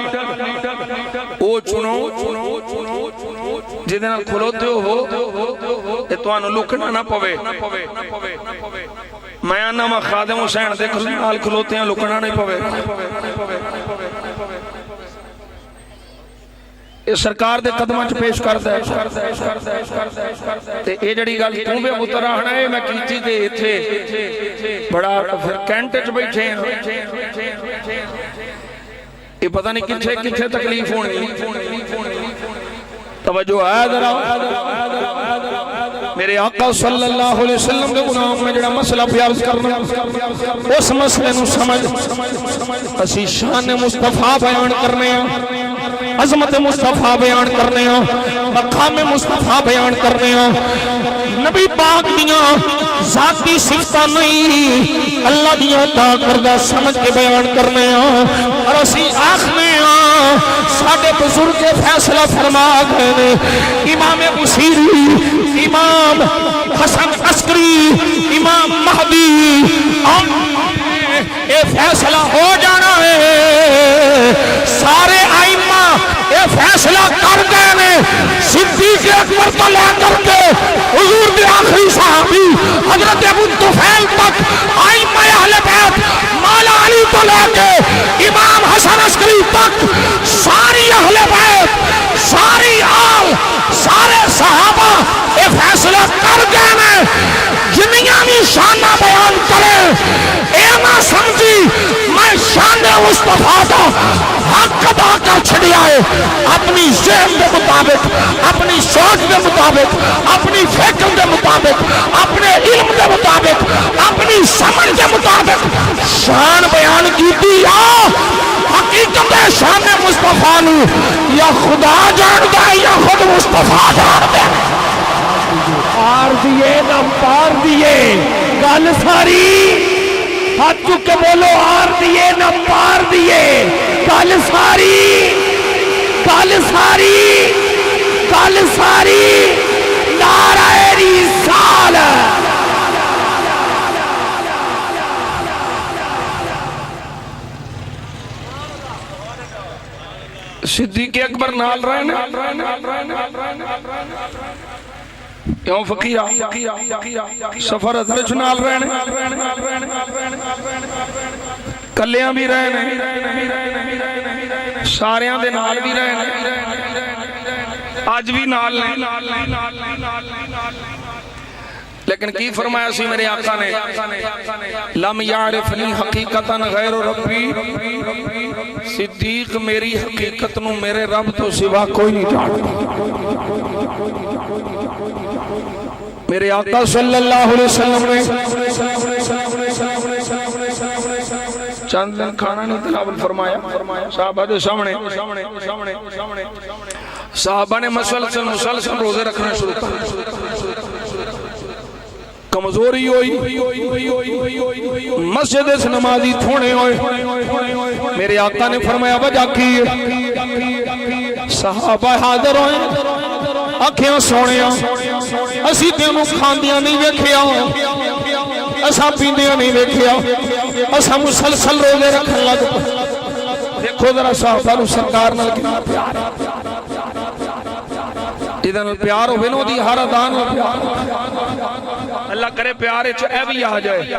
او چنو جدے نال کھلوتے ہو تے تانوں لکنا نہ پوے میں آنا میں خادم حسین دے نال کھلوتے ہیں لکنا نہیں پوے یہ سرکار دے قدمہ چ پیش کرتا ہے تے اے جڑی گل توں بے متراہنا ہے میں کیتی تے ایتھے بڑا پھر کینٹ وچ بیٹھے ہیں یہ پتہ نہیں کتھے کتھے تکلیف ہونی توجہ ہے ذرا میرے آقا صلی اللہ علیہ وسلم کے گناہوں میں جڑا مسئلہ پیارز کرنا اس مسئلے نو سمجھ اسی شان مصطفیٰ بیان کرنے ہیں عظمت مصطفیٰ بیان کرنے ہیں مقام مصطفیٰ بیان کرنے ہیں نبی پاک دیاں ذاتی صفتہ نہیں اللہ دیاں عطا کردہ سمجھ کے بیان کرنے ہیں اور اسی آخنے ہیں ساڑھے بزرگ فیصلہ فرما گئے امام بصیری امام حسن عسکری امام مہدی اے فیصلہ ہو جانا ہے سارے آئمہ اے فیصلہ کر گئے نے صدیق اکبر تو لے کر کے حضور دے آخری صحابی حضرت ابو طفیل تک آئمہ اہل بیت مولا علی تو لے کے امام حسن عسکری تک ساری اہل بیت ساری آل سارے صحابہ اے فیصلہ کر گئے نے جنیاں بھی شانہ بیان کرے اے نہ سمجھی میں شان مصطفیٰ دا حق ادا کر چھڑیا ہے اپنی ذہن کے مطابق اپنی سوچ کے مطابق اپنی فکر کے مطابق اپنے علم کے مطابق اپنی سمجھ کے مطابق شان بیان کی دیا حقیقت شان مصطفیٰ نو یا خدا جانتا ہے یا خود مصطفیٰ جانتا ہے پار دیئے نہ پار دیئے گل ساری ہاتھ چکے بولو آر دیئے نہ پار دیئے گل ساری گل ساری گل ساری نعرہ رسالت صدیق اکبر نال رہنے کیوں فقیرہ سفر ادرچ نال رہنے کلیاں بھی رہنے ساریاں دے نال بھی رہنے آج بھی نال نہیں لیکن کی فرمایا سی میرے آقا نے لم یعرفنی حقیقتاً غیر ربی صدیق میری حقیقت نو میرے رب تو سوا کوئی نہیں جانتا میرے آقا صلی اللہ علیہ وسلم نے چند دن کھانا نہیں تناول فرمایا صحابہ دے سامنے صحابہ نے مسلسل روزے رکھنا شروع کر کمزوری ہوئی مسجد سے نمازی تھوڑے ہوئے میرے آقا نے فرمایا وجہ کی صحابہ حاضر ہوئے آنکھیں سونیاں اسی تینوں کھاندیاں نہیں ویکھیا اسا پیندیاں نہیں ویکھیا اسا مسلسل روزے رکھن لگ دیکھو ذرا صحابہ نو سرکار نال کتنا پیار ادھر پیار ہوئے نو دی ہر ادان پیار اللہ کرے پیارے چ اے بھی آ جائے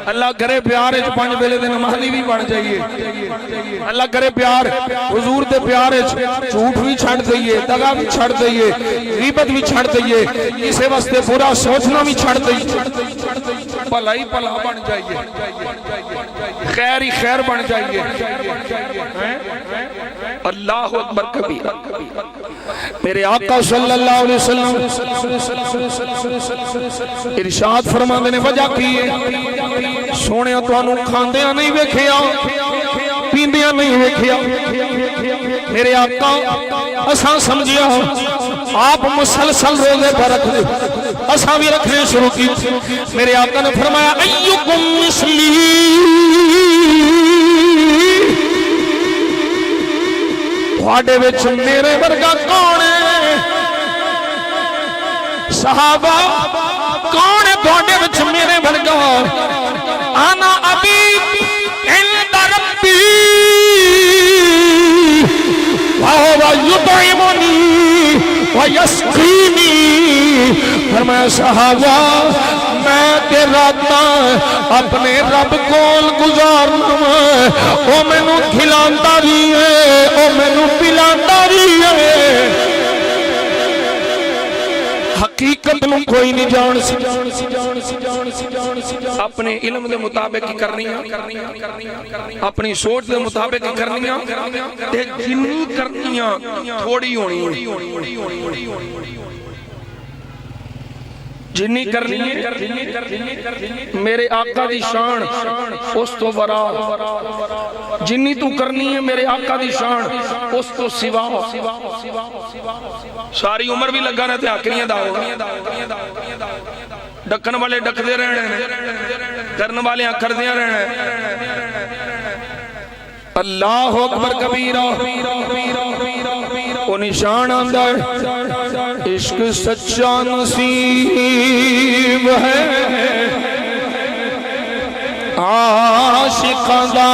اللہ کرے پیارے چ 5 ویلے دے نمازی بھی بن جائیے اللہ کرے پیار حضور دے پیارے چ جھوٹ بھی چھڑ دئیے دغا بھی چھڑ دئیے غیبت بھی چھڑ دئیے کسے واسطے برا سوچنا بھی چھڑ دئیے بھلائی بھلا بن جائیے خیر ہی خیر بن جائیے اللہ اکبر کبیر میرے آقا صلی اللہ علیہ وسلم ارشاد فرماندے نے وجہ کی ہے سونیا تانوں کھاندیاں نہیں ویکھیا پیندیاں نہیں ویکھیا میرے آقا اساں سمجھیا آپ مسلسل روزے پر رکھ دے اساں بھی رکھنے شروع کی میرے آقا نے فرمایا ایکم مثلی تھوڑے وچ میرے ورگا کون ہے صحابہ کون ہے تھوڑے وچ میرے ورگا انا ابی عند ربی وهو يطعمني ويسقيني فرمایا صحابہ میں تے راتاں اپنے رب کول گزارنا او مینوں کھلاندا بھی ہے او مینوں پلاندا بھی ہے حقیقت نو کوئی نہیں جان اپنے علم دے مطابق ہی کرنی اپنی سوچ دے مطابق ہی کرنی جنی کرنی تھوڑی ہونی جنی کرنی میرے آقا دی شان اس تو برا جنی تو کرنی ہے میرے آقا دی شان اس تو سوا ساری عمر بھی لگا رہتے آکریاں داؤ ڈکن والے ڈک دے رہنے کرن والے کر دیا رہنے اللہ اکبر کبیرہ وہ نشان آندہ ہے عشق سچا نصیب ہے عاشق دا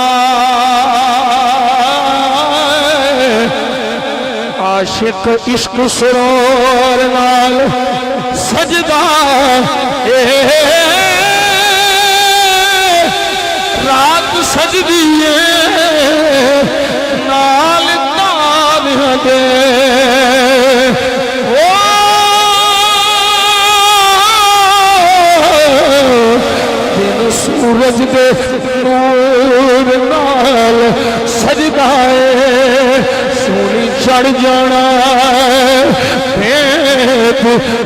عاشق عشق سرور نال سجدہ رات سجدی نال تالیاں دے دن سورج دے نور نال سجدہ سونی چڑھ جانا پیت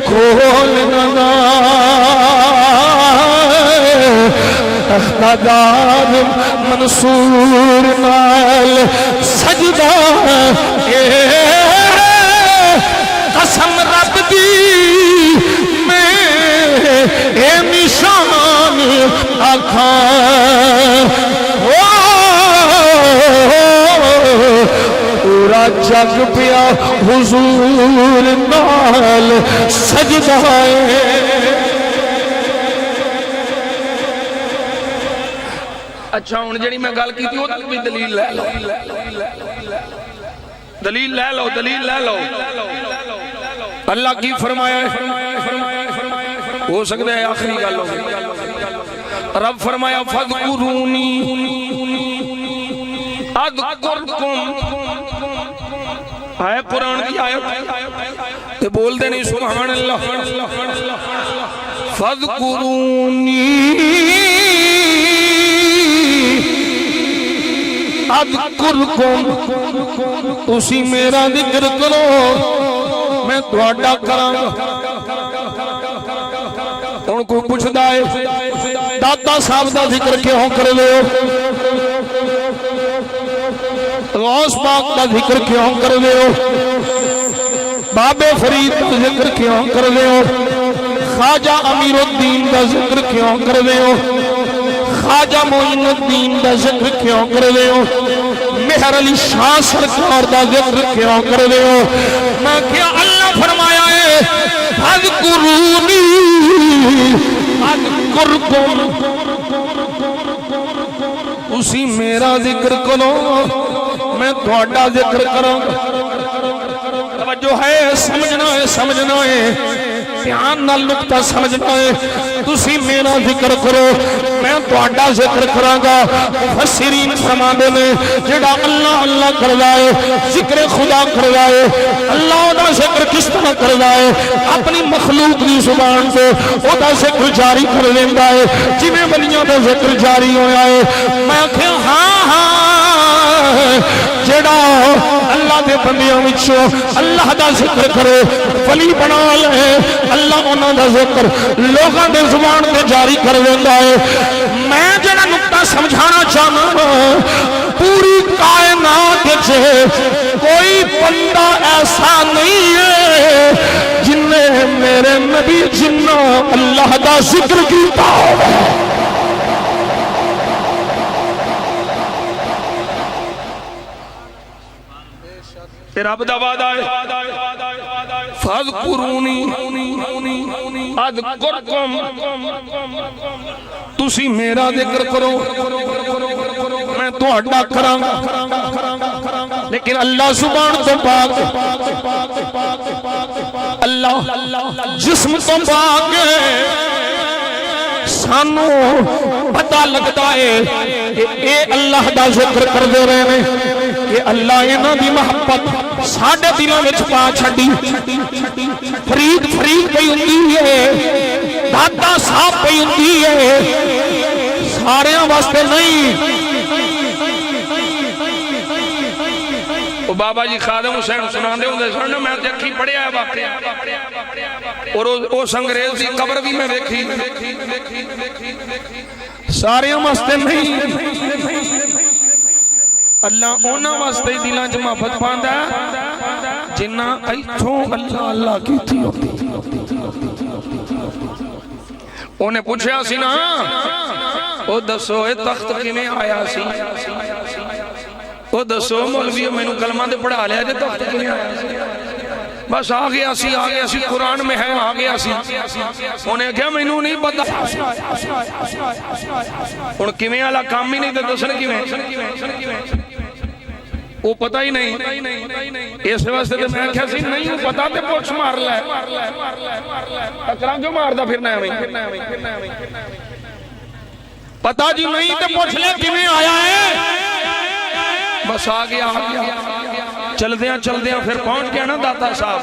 کھولنا تختدار منصور نال سجدہ قسم رب دی میں اے نشان آکھاں پورا جگ پیا حضور نال سجدہ اچھا ہوں جڑی میں گل کی تھی وہ بھی دلیل لے لو دلیل لے لو دلیل لے لو اللہ کی فرمایا ہے ہو سکتا ہے آخری گل ہو رب فرمایا فذکرونی اذکرکم آئے قرآن کی آیت تے بول دے نہیں سبحان اللہ فذکرونی اذکرکم تسی میرا ذکر کرو میں تہاڈا کراں پوچھدا ہے داتا صاحب دا ذکر کیوں کر دے ہو غوث پاک دا ذکر کیوں کر دے ہو بابے فرید دا ذکر کیوں کر دے ہو خواجہ امیر الدین دا ذکر کیوں کر دے ہو خواجہ معین الدین دا ذکر کیوں کر دے ہو مہر علی شاہ سرکار دا ذکر کیوں کر دے ہو میں کیا اللہ فرمایا ہے اذکرونی اذکرکم اسی میرا ذکر کرو میں تھوڑا ذکر کروں توجہ ہے سمجھنا ہے دھیان نال نقطہ سمجھنا ہے تسی میرا ذکر کرو میں تھوڑا ذکر کراں گا مفسرین فرماندے نے جڑا اللہ اللہ کردا ہے ذکر خدا کردا ہے اللہ دا ذکر کس طرح کردا ہے اپنی مخلوق دی زبان سے او دا ذکر جاری کر لیندا ہے جویں ولیاں دا ذکر جاری ہویا ہے میں کہ ہاں جڑا اللہ دے بندیاں وچوں اللہ دا ذکر کرے ولی بنا لے اللہ انہاں دا ذکر لوگاں دے زبان تے جاری کر دیندا ہے میں جڑا نقطہ سمجھانا چاہنا پوری کائنات وچ کوئی بندہ ایسا نہیں ہے جن نے میرے نبی جنہ اللہ دا ذکر کیتا ہوگا رب دا وعدہ ہے فاذکرونی اذکرکم تسی میرا ذکر کرو میں تہاڈا کراں لیکن اللہ زبان تو پاک اللہ جسم تو پاک سانو پتہ لگتا ہے اے اللہ دا ذکر کر دے رہے ہیں کہ اللہ انہاں دی محبت ساڈے دلاں وچ پا چھڈی فرید پئی ہوندی ہے داتا صاحب پئی ہوندی ہے ساریاں واسطے نہیں او بابا جی خادم حسین سناندے ہوندے سن میں تے اکھی پڑھیا ہے واقعہ اور او انگریز دی قبر بھی میں ویکھی ساریاں واسطے نہیں اللہ اونا واسطے دلاں چ محبت پاندا جنہ ایتھوں اللہ اللہ کیتی ہوندی اونے پوچھیا سی نا او دسو اے تخت کیویں آیا سی او دسو مولوی مینوں کلمہ تے پڑھا لیا تے تخت کیویں آیا سی بس آ گیا سی قرآن میں ہے آ گیا سی انہیں کہا مینوں نہیں پتا ہن کیویں والا کام ہی نہیں تے دسن کیویں وہ پتہ ہی نہیں اس واسطے تے میں کہا سی نہیں پتہ تے پوچھ مار لے ٹکراں کیوں ماردا پھرنا ہے پتہ جی نہیں تے پوچھ لے کیویں آیا ہے بس آ گیا چلدیاں پھر پہنچ گیا نا داتا صاحب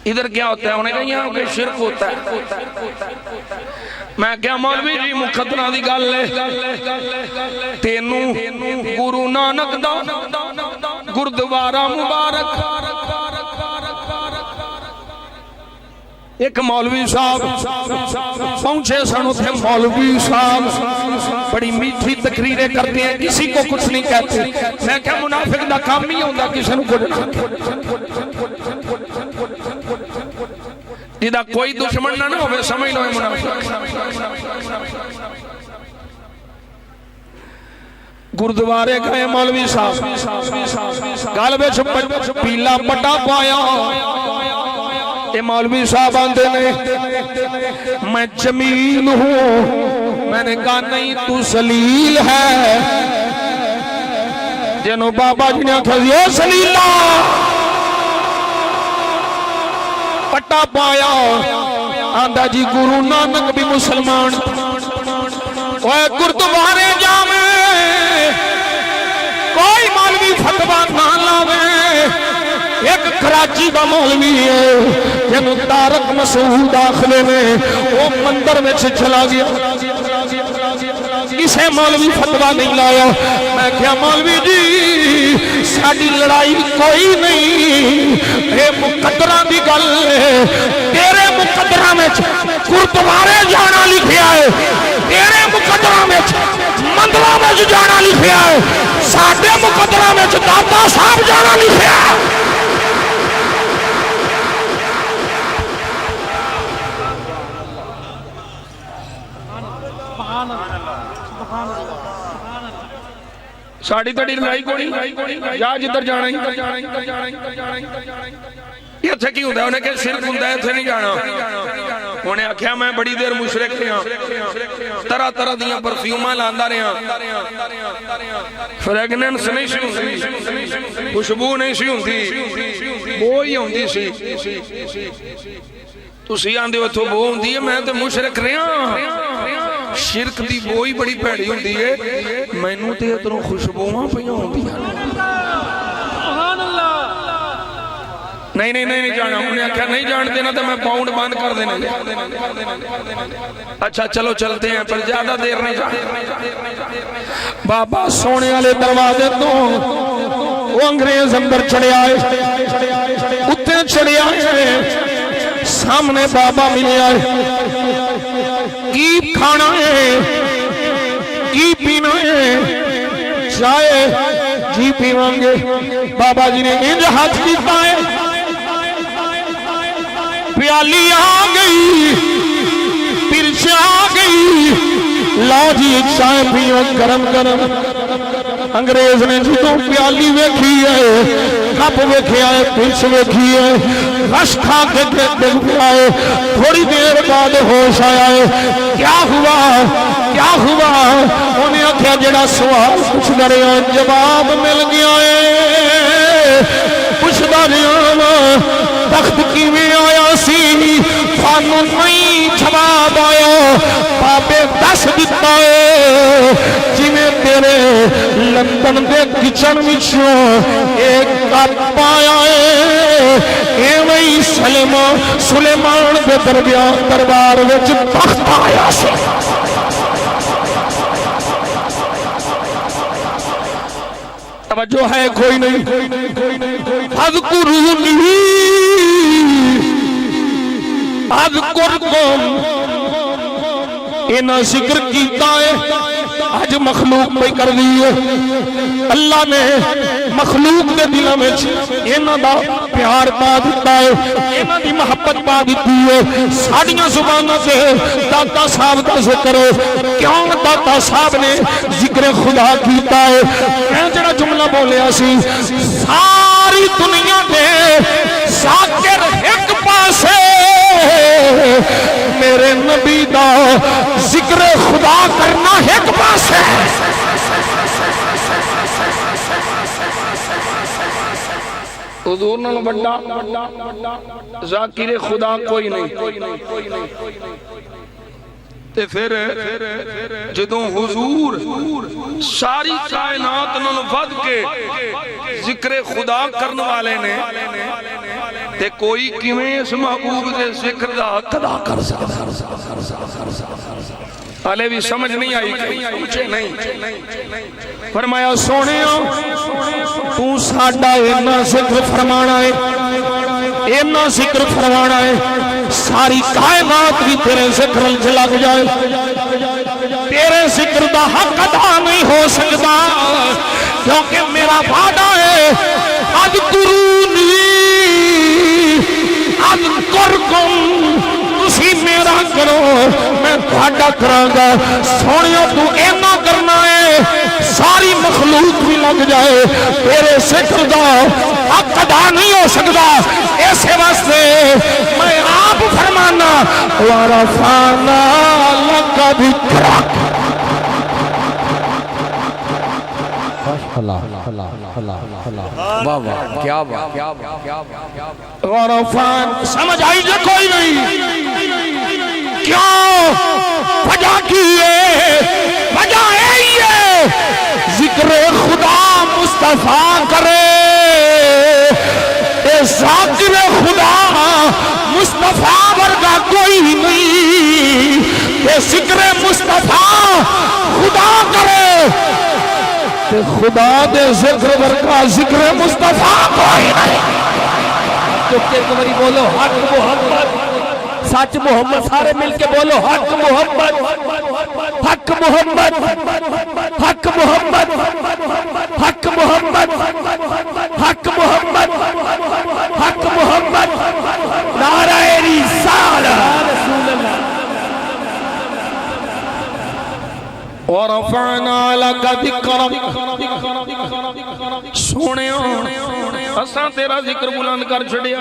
ادھر کیا ہوتا ہے انہیں کہا یہاں کہ شرک ہوتا ہے میں کیا مولوی جی مقدرہ دی گل لے تینوں گرو نانک دا گردوارہ مبارک ایک مولوی صاحب پہنچے سنو تھے مولوی صاحب بڑی میٹھی تقریریں کرتے ہیں کسی کو کچھ نہیں کہتے میں کیا منافق دا کام ہی ہوندہ کسی نے کچھ جدہ کوئی دشمن نہ ہوئے سمجھ لو منافق گردوارے گئے مولوی صاحب گالبے چھپ پیلا پٹا پایا اے مولوی صاحب آندے نے میں جمیل ہوں میں نے کہا نہیں تو سلیل ہے جنو بابا جی نے کہا یہ سلیلہ پٹا پایا آندہ جی گرو نانک بھی مسلمان اوہ گردوارے جامے کوئی مولوی فتوہ نہ لاوے ایک کراچی دا مولوی ہے جنو تارک مسعود داخلے میں وہ مندر میں چلا گیا اس کسے مولوی فتویٰ نہیں لایا. میں کہا مولوی جی ساڈی لڑائی کوئی نہیں, اے مقدرہ دی گل ہے. تیرے مقدرہ میں گردوارے جانا لکھیا ہے, تیرے مقدرہ میں مندرہ میں جانا لکھیا ہے, ساڈے مقدرہ میں داتا صاحب جانا لکھیا ہے. ساڑی تڑی لڑائی کوئی جا جدھر جانا ہی یہ تھے کی ہوتا ہے انہیں کہ شرک ہوتا ہے تھے نہیں جانا. انہیں آکھیا میں بڑی دیر مشرک تھے ہاں, طرح طرح دیاں پرفیومہ لاندہ رہے ہاں, فریگننس نہیں سی ہوندی, خوشبو نہیں سی ہوندی, بوئی ہوندی سی. تو سی آندے ہو تو بو ہوندی ہے, میں تو مشرک رہے ہاں. شرک دی بوئی بڑی پیڑی ہوندی ہے, میں نو تے اتنوں خوشبوہاں پہیاں ہوندی ہیں. نہیں نہیں نہیں جانا. انہیں آکھا نہیں جان دینا تو میں پاؤنڈ باندھ کر دینا. اچھا چلو چلتے ہیں پر زیادہ دیر نہیں جانا. بابا سونے والے دروازے تو وہ انگریز اندر چڑھے آئے, اتنے چڑھے آئے, سامنے بابا ملے آئے. کی کھانا ہے, کی پینا ہے, چائے جی پیوان گے. بابا جی نے انج ہاتھ کیتا ہے, پیالی آ گئی, پرچ آ گئی, لاؤ جی چائے پیو گرم گرم. انگریز نے جدوں پیالی ویکھی ہے, کپ ویکھیا ہے, پرچ ویکھی ہے, رش کھا کے ڈگ پیا ہے. تھوڑی دیر بعد ہوش آیا ہے, کیا ہوا کیا ہوا. انہیں آکھیا جڑا سوال پوچھ رہے ہو جواب مل گیا ہے. پوچھدا رہیا تخت کیویں آیا سی, خانوں نہیں جواب آیا. بابے دس دیتا ہے جویں تیرے لندن دے کچن وچوں ایک کپ آیا ہے, ایویں سلیمان دے دربار وچ تخت آیا سی. توجہ ہے کوئی نہیں. اذکرونی اذکرکم, اینا ذکر کیتا ہے آج مخلوق پہ کر دیئے. اللہ نے مخلوق دے دلوں میں اینا دا پیار پا دیتا ہے, اینا دی محبت پا دیتی ہے. ساڑیاں زبانوں سے داتا صاحب کا ذکر ہے. کیوں داتا صاحب نے ذکر خدا کیتا ہے؟ میں جڑا جملہ بولیا سی, ساری دنیا دے ذاکر ایک پاسے, میرے نبی دا ذکر خدا کرنا ایک پاس ہے. حضور نال بڑا ذاکر خدا کوئی نہیں. تے پھر جدوں حضور ساری کائنات نوں ود کے ذکر خدا کرن والے نے, تے کوئی کیویں اس محبوب دے ذکر دا ادا کر سکتا. حالے بھی سمجھ نہیں آئی, پوچھے نہیں. فرمایا سونےو تو ساڈا اینا ذکر فرمانا ہے, اینا ذکر فرمانا ہے, ساری کائنات بھی تیرے ذکر لگ جائے. تیرے ذکر دا حق ادا نہیں ہو سکتا, کیونکہ میرا وعدہ ہے اذکرونی اذکرکم, تسی میرا کرو میں تہاڈا کراں گا. سونیو تو اینا کرنا ہے ساری مخلوق بھی لگ جائے, تیرے ذکر دا حق ادا نہیں ہو سکتا. ایسے واسطے میں آپ فرمانا وَرَفَعْنَا لَكَ ذِكْرَكَ. سمجھ آئی جے کوئی نہیں؟ کیوں وجہ کی ہے؟ وجہ ہے ذکر خدا مصطفیٰ کرے. اے ذکر خدا مصطفیٰ ورگا کوئی نہیں, کہ ذکر مصطفیٰ خدا کرے کہ خدا دے ذکر ورگا ذکر مصطفیٰ کوئی نہیں. چکے کمری بولو حق محمد سچ محمد سارے مل کے بولو حق محمد حق محمد حق محمد حق محمد حق محمد حق محمد نعرہ رسالت. ورفعنا لك ذکرک سونیا اساں تیرا ذکر بلند کر چھڑیا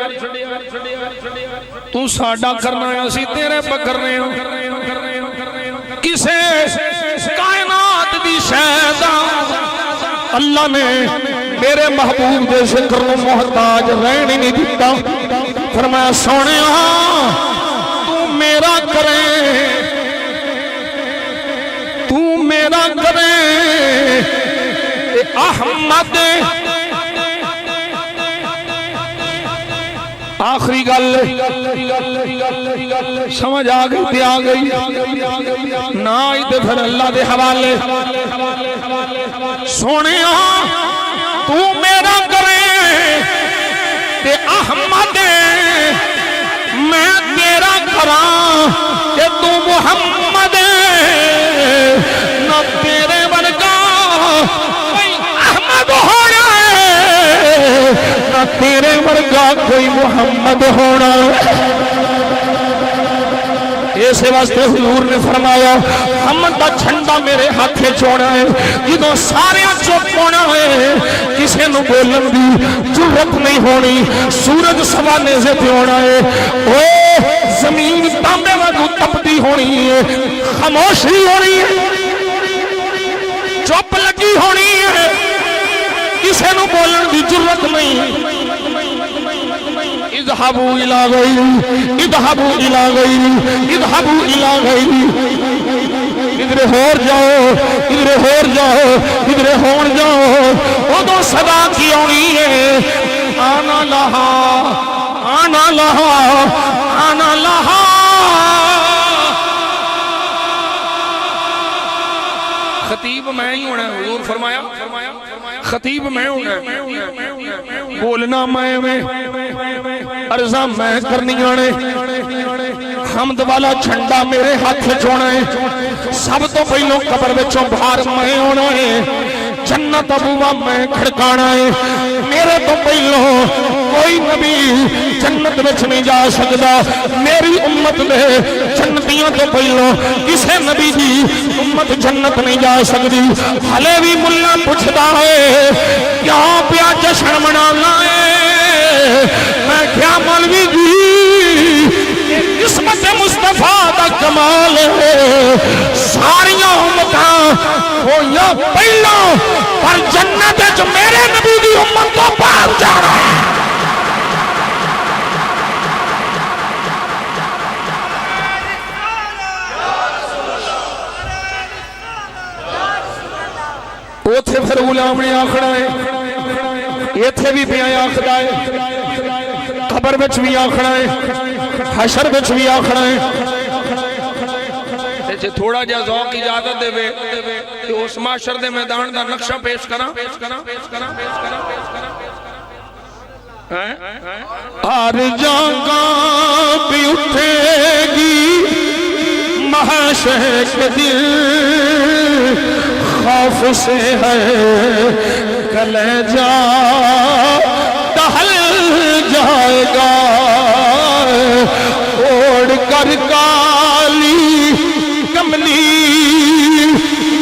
تو ساڈا کرنا ہے اسی تیرے پہ کرنے ہوں. کسے کائنات دی شے دا اللہ نے میرے محبوب دے ذکر نو محتاج رہن نہیں دیتا. فرمایا سونیا تو میرا کرے تو میرا کرے احمد. آخری گل سمجھ آ گئی تے آ گئی نہ آئی تے پھر اللہ دے حوالے. سونیا تو میرا کرے تے احمد میں تیرا کراں کہ تو محمد نہ تیرے ورگا کوئی احمد ہونا نہ تیرے ورگا کوئی محمد ہونا. اس واسطے حضور نے فرمایا حمد دا جھنڈا میرے ہاتھ چھوڑا ہے جدوں سارے چپ ہونا ہے کسے نو بولن دی جرت نہیں ہونی. سورج سوانے سے ہونا ہے او زمین تانبے واگوں تپتی ہونی ہے خاموشی ہونی ہے چپ لگی ہونی ہے کسے نو بولن دی جرت نہیں. اذهبوا الى غيري اذهبوا الى غيري اذهبوا الى غيري. ادھر ہور جاؤ ادھر ہور جاؤ ادھر ہون جاؤ. ادو صدا کی ہونی ہے آنا لہا آنا لہا آنا لہا. خطیب میں ہی ہونا ہے. حضور فرمایا خطیب میں ہونا ہے بولنا میں عرضہ میں کرنی آنے. حمد والا جھنڈا میرے ہاتھ چھوڑنا ہے. سب تو پہلو قبر وچوں باہر میں ہونا ہے. جنت ابوا میں کھڑکانا ہے. میرے تو پہلو کوئی نبی جنت وچ نہیں جا سکتا. میری امت دے جنتیاں تو پہلو کسے نبی دی امت جنت نہیں جا سکتی. ہلے بھی ملا پوچھتا ہے کیا پیا جشن منانا ہے. میں کیا مولوی جی قسمت مصطفیٰ دا کمال ہے. ساریاں امتاں ہویاں پہلا پر جنت جو میرے نبی دی امت تو پار جانا ہے. اوتھے پھر غلام نے آکھنا ہے ایتھے بھی پیا آکھدا ہے قبر وچ بھی آکھنا ہے حشر وچ بھی آکھنا ہے. جے تھوڑا جا ذوق اجازت دے وے کہ اس معاشر دے میدان دا نقشہ پیش کراں. ہر جگہ بھی اٹھے گی محشر کے دن خوف سے ہے کلیجہ دہل جائے گا. اوڑھ کر کالی کملی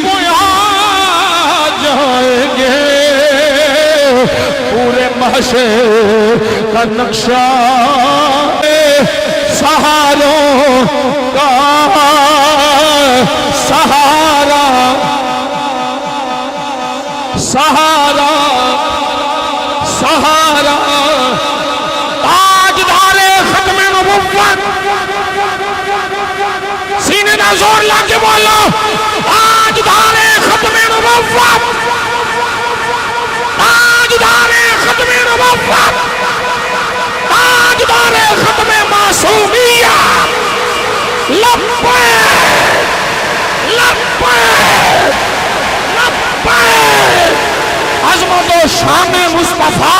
وہ آ جائیں گے. پورے محشر کا نقشہ سہاروں کا سہارا سہارا سہارا تاجدار ختم نبوت. سینے نہ زور لا کے بولو تاجدار ختم نبوت تاجدار ختم نبوت تاجدار ختم معصومیت. لبیک شان مصطفیٰ